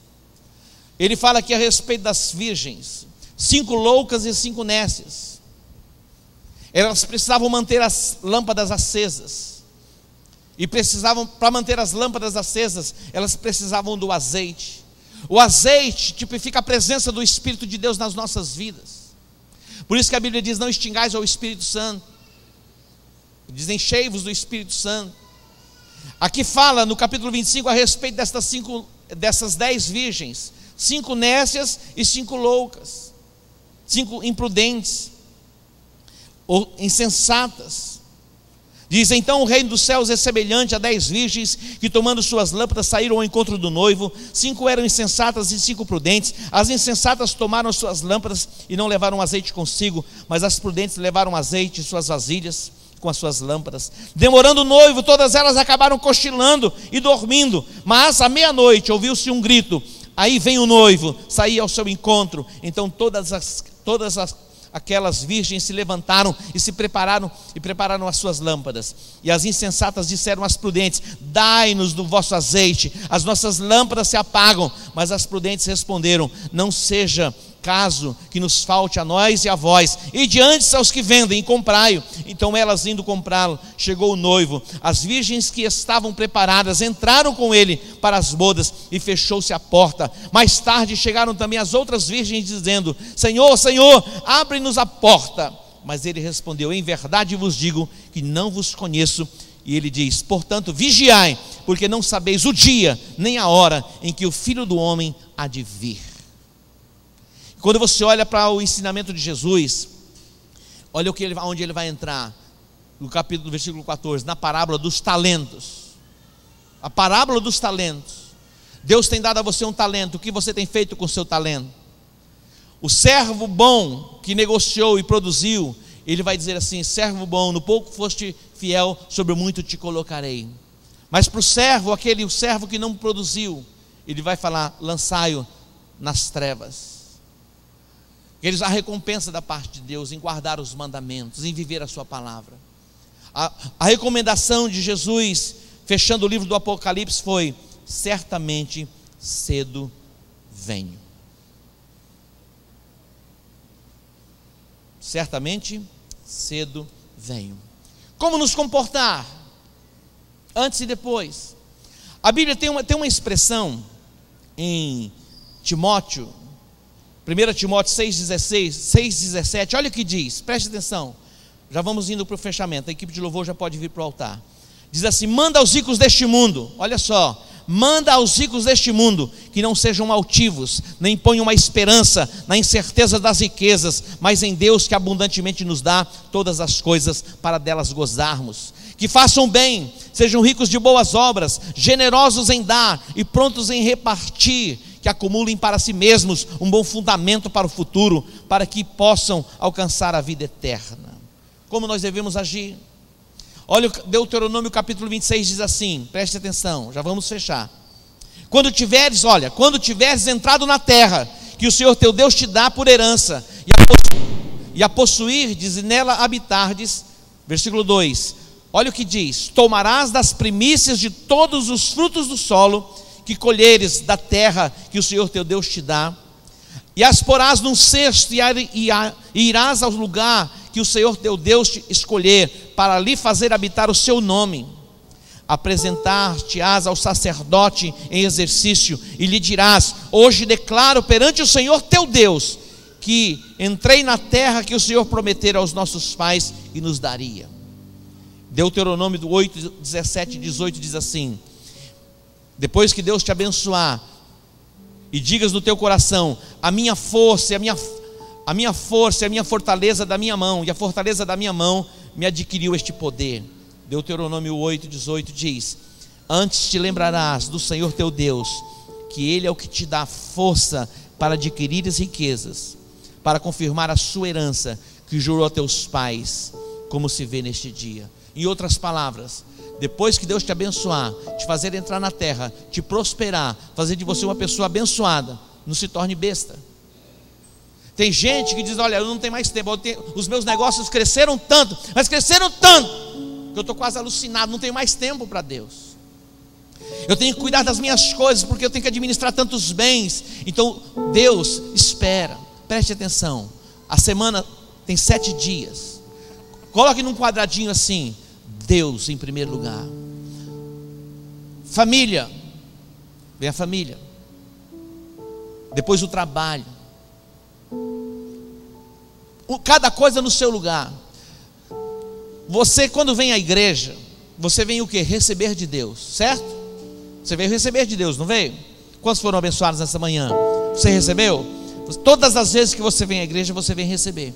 Ele fala aqui a respeito das virgens, 5 loucas e 5 nécias. Elas precisavam manter as lâmpadas acesas. E precisavam, para manter as lâmpadas acesas, elas precisavam do azeite. O azeite tipifica a presença do Espírito de Deus nas nossas vidas. Por isso que a Bíblia diz: não extingais ao Espírito Santo. Diz: enchei-vos do Espírito Santo. Aqui fala no capítulo 25 a respeito dessas 10 virgens, 5 nécias e 5 loucas, 5 imprudentes ou insensatas. Diz: então o reino dos céus é semelhante a 10 virgens que, tomando suas lâmpadas, saíram ao encontro do noivo. 5 eram insensatas e 5 prudentes. As insensatas tomaram suas lâmpadas e não levaram azeite consigo, mas as prudentes levaram azeite em suas vasilhas com as suas lâmpadas. Demorando o noivo, todas elas acabaram cochilando e dormindo. Mas à meia-noite ouviu-se um grito: aí vem o noivo, saía ao seu encontro. Então todas aquelas virgens se levantaram e se prepararam as suas lâmpadas. E as insensatas disseram às prudentes: dai-nos do vosso azeite, as nossas lâmpadas se apagam. Mas as prudentes responderam: não seja caso que nos falte a nós e a vós, e diante aos que vendem, e comprai-o. Então elas, indo comprá-lo, chegou o noivo. As virgens que estavam preparadas entraram com ele para as bodas, e fechou-se a porta. Mais tarde chegaram também as outras virgens, dizendo: Senhor, Senhor, abre-nos a porta. Mas ele respondeu: em verdade vos digo que não vos conheço. E ele diz: portanto vigiai, porque não sabeis o dia nem a hora em que o Filho do Homem há de vir. Quando você olha para o ensinamento de Jesus, olha onde ele vai entrar, no capítulo, versículo 14, na parábola dos talentos. A parábola dos talentos. Deus tem dado a você um talento. O que você tem feito com o seu talento? O servo bom que negociou e produziu, ele vai dizer assim: servo bom, no pouco foste fiel, sobre o muito te colocarei. Mas para o servo que não produziu, ele vai falar: lançai-o nas trevas. Eles, a recompensa da parte de Deus em guardar os mandamentos, em viver a sua palavra. A recomendação de Jesus, fechando o livro do Apocalipse, foi: certamente cedo venho. Certamente cedo venho. Como nos comportar antes e depois? A Bíblia tem uma expressão em Timóteo, 1 Timóteo 6,17, olha o que diz, preste atenção, já vamos indo para o fechamento, a equipe de louvor já pode vir para o altar. Diz assim: manda aos ricos deste mundo, olha só, manda aos ricos deste mundo que não sejam altivos, nem ponham uma esperança na incerteza das riquezas, mas em Deus que abundantemente nos dá todas as coisas para delas gozarmos. Que façam bem, sejam ricos de boas obras, generosos em dar e prontos em repartir, que acumulem para si mesmos um bom fundamento para o futuro, para que possam alcançar a vida eterna. Como nós devemos agir? Olha, Deuteronômio capítulo 26 diz assim, preste atenção, já vamos fechar. Quando tiveres entrado na terra que o Senhor teu Deus te dá por herança, e a possuirdes e nela habitardes, versículo 2, olha o que diz: tomarás das primícias de todos os frutos do solo que colheres da terra que o Senhor teu Deus te dá, e as porás num cesto, e irás ao lugar que o Senhor teu Deus te escolher, para ali fazer habitar o seu nome. Apresentar-te-ás ao sacerdote em exercício, e lhe dirás: hoje declaro perante o Senhor teu Deus, que entrei na terra que o Senhor prometera aos nossos pais e nos daria. Deuteronômio 8, 17 e 18 diz assim: depois que Deus te abençoar, e digas no teu coração: a minha força, a minha força, a minha fortaleza da minha mão, e a fortaleza da minha mão me adquiriu este poder. Deuteronômio 8, 18 diz: antes te lembrarás do Senhor teu Deus, que Ele é o que te dá força para adquirir as riquezas, para confirmar a sua herança, que jurou a teus pais, como se vê neste dia. Em outras palavras, depois que Deus te abençoar, te fazer entrar na terra, te prosperar, fazer de você uma pessoa abençoada, não se torne besta. Tem gente que diz: olha, eu não tenho mais tempo, os meus negócios cresceram tanto, mas cresceram tanto, que eu estou quase alucinado, não tenho mais tempo para Deus. Eu tenho que cuidar das minhas coisas, porque eu tenho que administrar tantos bens. Então Deus espera, preste atenção. A semana tem 7 dias. Coloque num quadradinho assim: Deus em primeiro lugar. Família, vem a família. Depois o trabalho. Cada coisa no seu lugar. Você, quando vem à igreja, você vem o que? Receber de Deus, certo? Você veio receber de Deus, não veio? Quantos foram abençoados nessa manhã? Você recebeu? Todas as vezes que você vem à igreja, você vem receber.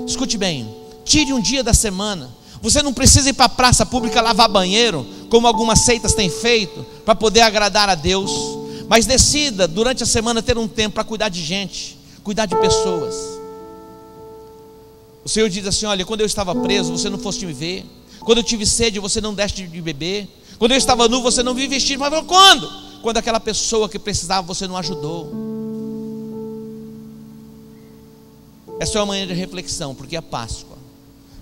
Escute bem, tire um dia da semana. Você não precisa ir para a praça pública lavar banheiro, como algumas seitas têm feito, para poder agradar a Deus. Mas decida durante a semana ter um tempo para cuidar de gente, cuidar de pessoas. O Senhor diz assim: olha, quando eu estava preso, você não foste me ver. Quando eu tive sede, você não deste de beber. Quando eu estava nu, você não me vestiu. Mas quando? Quando aquela pessoa que precisava, você não ajudou. Essa é uma manhã de reflexão, porque é Páscoa,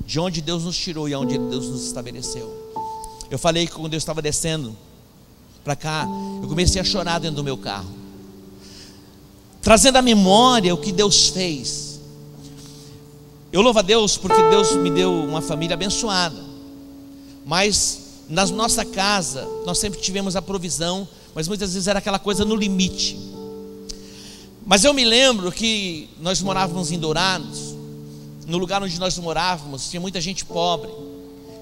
de onde Deus nos tirou e aonde Deus nos estabeleceu. Eu falei que quando eu estava descendo para cá, eu comecei a chorar dentro do meu carro, trazendo à memória o que Deus fez. Eu louvo a Deus porque Deus me deu uma família abençoada, mas na nossa casa nós sempre tivemos a provisão, mas muitas vezes era aquela coisa no limite. Mas eu me lembro que nós morávamos em Dourados. No lugar onde nós morávamos tinha muita gente pobre.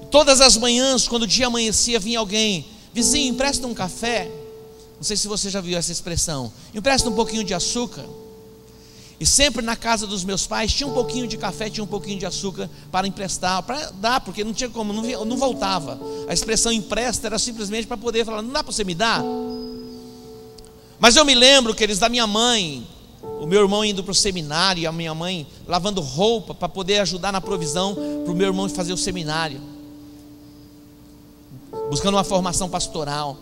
Todas as manhãs, quando o dia amanhecia, vinha alguém: vizinho, empresta um café. Não sei se você já viu essa expressão: empresta um pouquinho de açúcar. E sempre na casa dos meus pais tinha um pouquinho de café, tinha um pouquinho de açúcar para emprestar, para dar, porque não tinha como, não voltava. A expressão empresta era simplesmente para poder falar: não dá para você me dar? Mas eu me lembro, queridos, da minha mãe, o meu irmão indo para o seminário, e a minha mãe lavando roupa para poder ajudar na provisão para o meu irmão fazer o seminário, buscando uma formação pastoral.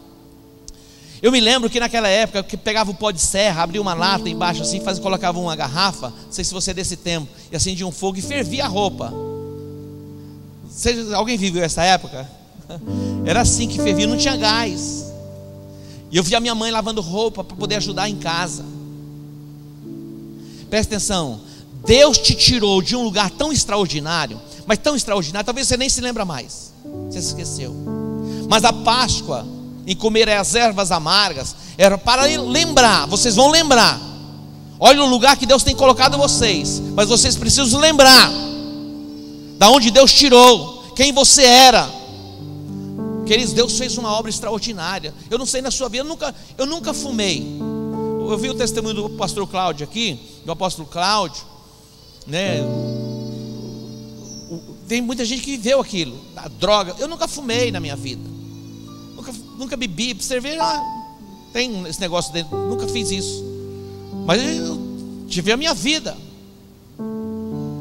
Eu me lembro que naquela época, que pegava o pó de serra, abria uma lata embaixo assim, colocava uma garrafa, não sei se você é desse tempo, e acendia um fogo e fervia a roupa. Alguém viveu essa época? Era assim que fervia, não tinha gás. E eu via minha mãe lavando roupa para poder ajudar em casa. Presta atenção, Deus te tirou de um lugar tão extraordinário, mas tão extraordinário, talvez você nem se lembra mais, você se esqueceu. Mas a Páscoa, em comer as ervas amargas, era para lembrar, vocês vão lembrar. Olha o lugar que Deus tem colocado vocês, mas vocês precisam lembrar da onde Deus tirou, quem você era. Queridos, Deus fez uma obra extraordinária. Eu não sei na sua vida, eu nunca fumei. Eu vi o testemunho do pastor Cláudio aqui, do apóstolo Cláudio, né? Tem muita gente que viveu aquilo, a droga. Eu nunca fumei na minha vida, nunca bebi cerveja, tem esse negócio dentro, nunca fiz isso. Mas eu tive a minha vida.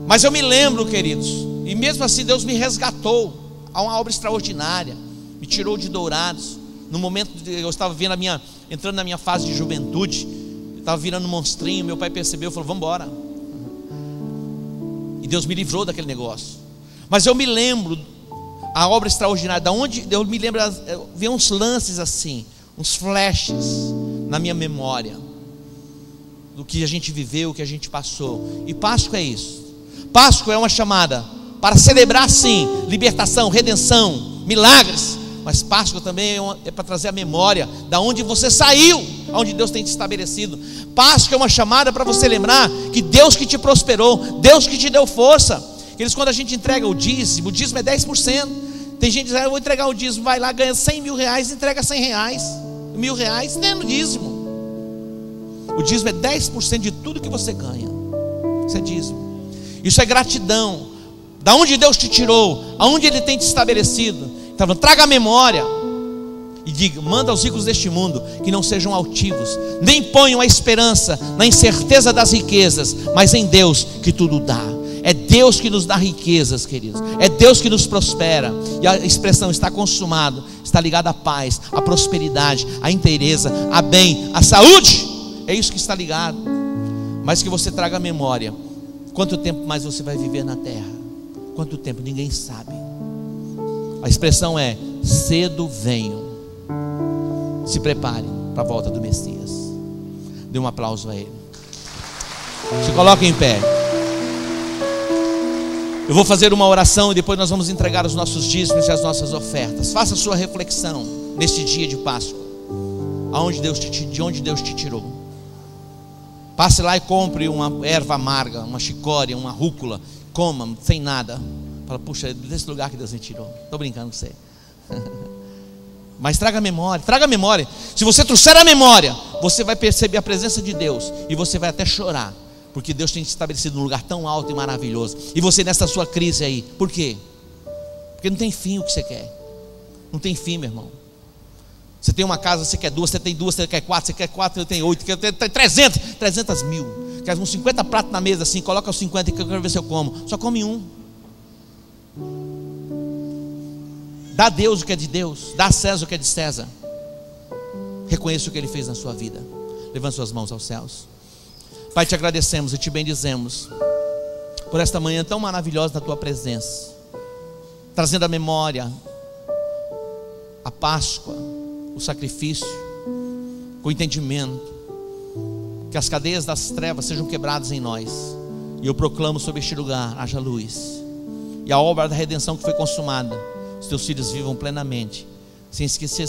Mas eu me lembro, queridos, e mesmo assim Deus me resgatou a uma obra extraordinária, me tirou de Dourados. No momento que eu estava entrando na minha fase de juventude, eu estava virando um monstrinho. Meu pai percebeu e falou: vamos embora. E Deus me livrou daquele negócio. Mas eu me lembro a obra extraordinária, da onde eu me lembro, vi uns lances assim, uns flashes na minha memória do que a gente viveu, o que a gente passou. E Páscoa é isso. Páscoa é uma chamada para celebrar, sim, libertação, redenção, milagres. Mas Páscoa também é para trazer a memória da onde você saiu, aonde Deus tem te estabelecido. Páscoa é uma chamada para você lembrar que Deus que te prosperou, Deus que te deu força. Eles, quando a gente entrega o dízimo é 10%. Tem gente que diz: eu vou entregar o dízimo, vai lá, ganha 100 mil reais, entrega 100 reais, 1.000 reais, nem no dízimo. O dízimo é 10% de tudo que você ganha. Isso é dízimo, isso é gratidão. Da onde Deus te tirou, aonde Ele tem te estabelecido. Então traga a memória e diga: manda aos ricos deste mundo que não sejam altivos, nem ponham a esperança na incerteza das riquezas, mas em Deus que tudo dá. É Deus que nos dá riquezas, queridos. É Deus que nos prospera. E a expressão está consumado está ligada à paz, à prosperidade, à inteireza, a bem, à saúde. É isso que está ligado. Mas que você traga a memória Quanto tempo mais você vai viver na terra? Quanto tempo? Ninguém sabe. A expressão é: cedo venho. Se prepare para a volta do Messias. Dê um aplauso a ele. Se coloque em pé. Eu vou fazer uma oração e depois nós vamos entregar os nossos dízimos e as nossas ofertas. Faça a sua reflexão neste dia de Páscoa. De onde Deus te tirou. Passe lá e compre uma erva amarga, uma chicória, uma rúcula. Coma sem nada. Fala: puxa, desse lugar que Deus me tirou. Estou brincando com você. Mas traga a memória. Se você trouxer a memória, você vai perceber a presença de Deus. E você vai até chorar, porque Deus tem te estabelecido num lugar tão alto e maravilhoso. E você nessa sua crise aí, por quê? Porque não tem fim o que você quer. Não tem fim, meu irmão. Você tem uma casa, você quer duas, você tem duas, você quer quatro, você tem 8, você quer 300 mil. Quer uns 50 pratos na mesa assim, coloca os 50 que eu quero ver se eu como. Só come um. Dá a Deus o que é de Deus, dá a César o que é de César. Reconheça o que Ele fez na sua vida. Levante suas mãos aos céus. Pai, te agradecemos e te bendizemos por esta manhã tão maravilhosa da tua presença, trazendo à memória a Páscoa, o sacrifício, com entendimento, que as cadeias das trevas sejam quebradas em nós. E eu proclamo sobre este lugar: haja luz, e a obra da redenção que foi consumada, os teus filhos vivam plenamente, sem esquecer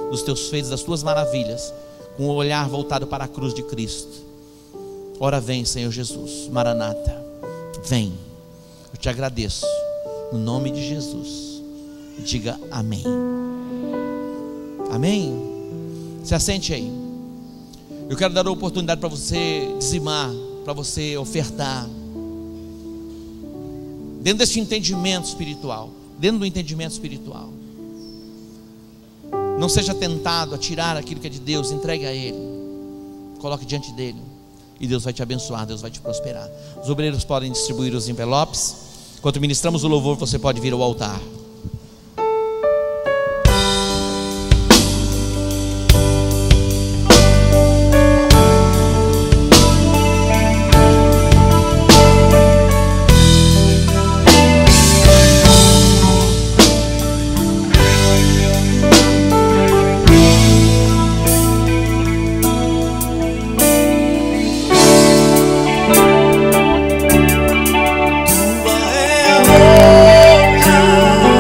dos teus feitos, das tuas maravilhas, com o olhar voltado para a cruz de Cristo. Ora vem, Senhor Jesus, Maranata, vem. Eu te agradeço, no nome de Jesus. Diga amém. Amém. Se assente aí. Eu quero dar a oportunidade para você dizimar, para você ofertar, dentro desse entendimento espiritual. Dentro do entendimento espiritual. Não seja tentado a tirar aquilo que é de Deus. Entregue a Ele, coloque diante dEle, e Deus vai te abençoar, Deus vai te prosperar. Os obreiros podem distribuir os envelopes. Enquanto ministramos o louvor, você pode vir ao altar. Tua é a honra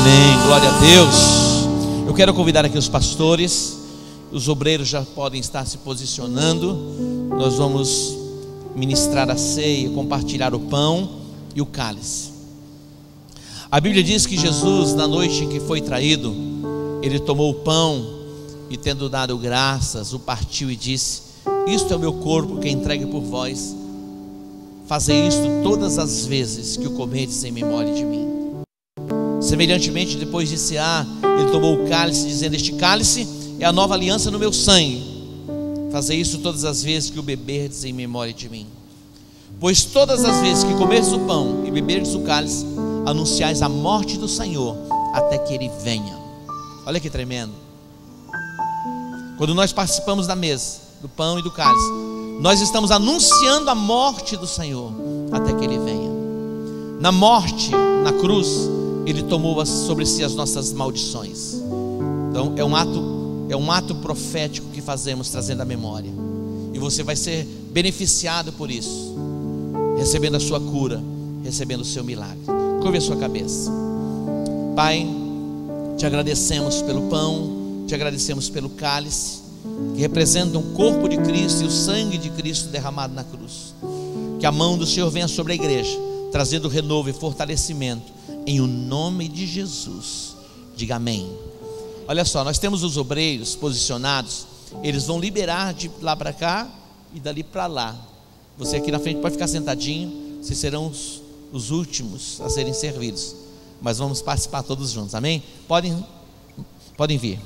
Amém, glória a Deus. Eu quero convidar aqui os pastores, os obreiros já podem estar se posicionando. Nós vamos ministrar a ceia, compartilhar o pão e o cálice. A Bíblia diz que Jesus, na noite em que foi traído, ele tomou o pão e, tendo dado graças, o partiu e disse: isto é o meu corpo que é entregue por vós. Fazei isto todas as vezes que o comerdes em memória de mim. Semelhantemente, depois de cear, ele tomou o cálice, dizendo: este cálice é a nova aliança no meu sangue. Fazei isso todas as vezes que o beberdes em memória de mim. Pois todas as vezes que comerdes o pão e beberdes o cálice, anunciais a morte do Senhor até que Ele venha. Olha que tremendo. Quando nós participamos da mesa, do pão e do cálice, nós estamos anunciando a morte do Senhor até que Ele venha. Na morte, na cruz, Ele tomou sobre si as nossas maldições. Então é um ato profético que fazemos, trazendo a memória. E você vai ser beneficiado por isso, recebendo a sua cura, recebendo o seu milagre. Curve a sua cabeça. Pai, te agradecemos pelo pão, te agradecemos pelo cálice, que representam o corpo de Cristo e o sangue de Cristo derramado na cruz. Que a mão do Senhor venha sobre a igreja, trazendo renovo e fortalecimento, em o nome de Jesus. Diga amém. Olha só, nós temos os obreiros posicionados. Eles vão liberar de lá para cá e dali para lá. Você aqui na frente pode ficar sentadinho. Vocês serão os últimos a serem servidos, mas vamos participar todos juntos, amém? Podem vir.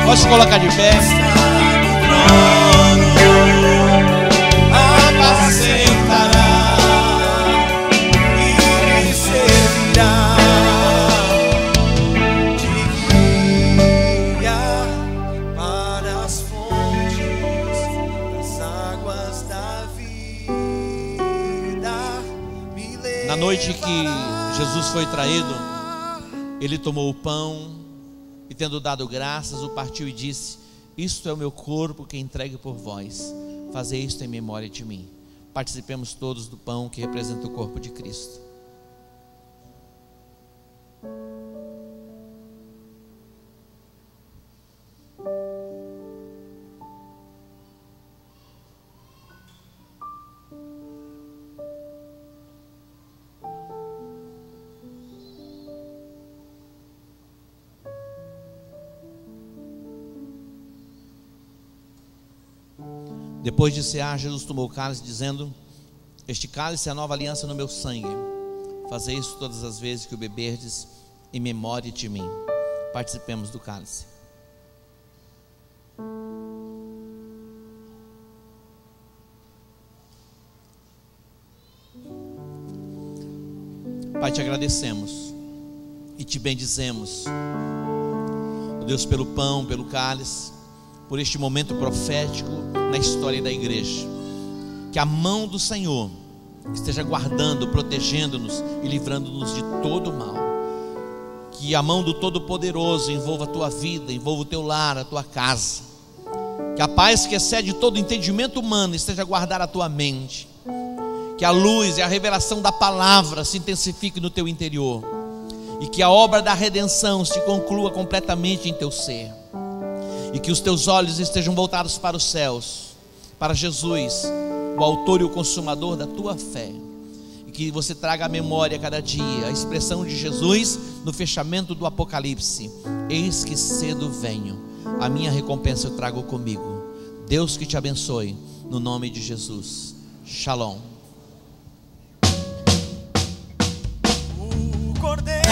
Pode se colocar de pé. Apacentará e me servirá de guia para as fontes das águas da vida. Na noite que Jesus foi traído, ele tomou o pão e, tendo dado graças, o partiu e disse: isto é o meu corpo que entregue por vós, fazei isto em memória de mim. Participemos todos do pão que representa o corpo de Cristo. Depois de cear, Jesus tomou o cálice, dizendo: este cálice é a nova aliança no meu sangue. Fazei isso todas as vezes que o beberdes, em memória de mim. Participemos do cálice. Pai, te agradecemos e te bendizemos, ó Deus, pelo pão, pelo cálice, por este momento profético na história da igreja. Que a mão do Senhor esteja guardando, protegendo-nos e livrando-nos de todo o mal. Que a mão do Todo-Poderoso envolva a tua vida, envolva o teu lar, a tua casa. Que a paz que excede todo entendimento humano esteja a guardar a tua mente. Que a luz e a revelação da palavra se intensifique no teu interior. E que a obra da redenção se conclua completamente em teu ser. E que os teus olhos estejam voltados para os céus, para Jesus, o autor e o consumador da tua fé. E que você traga à memória cada dia a expressão de Jesus no fechamento do Apocalipse: eis que cedo venho, a minha recompensa eu trago comigo. Deus que te abençoe, no nome de Jesus. Shalom. O Cordeiro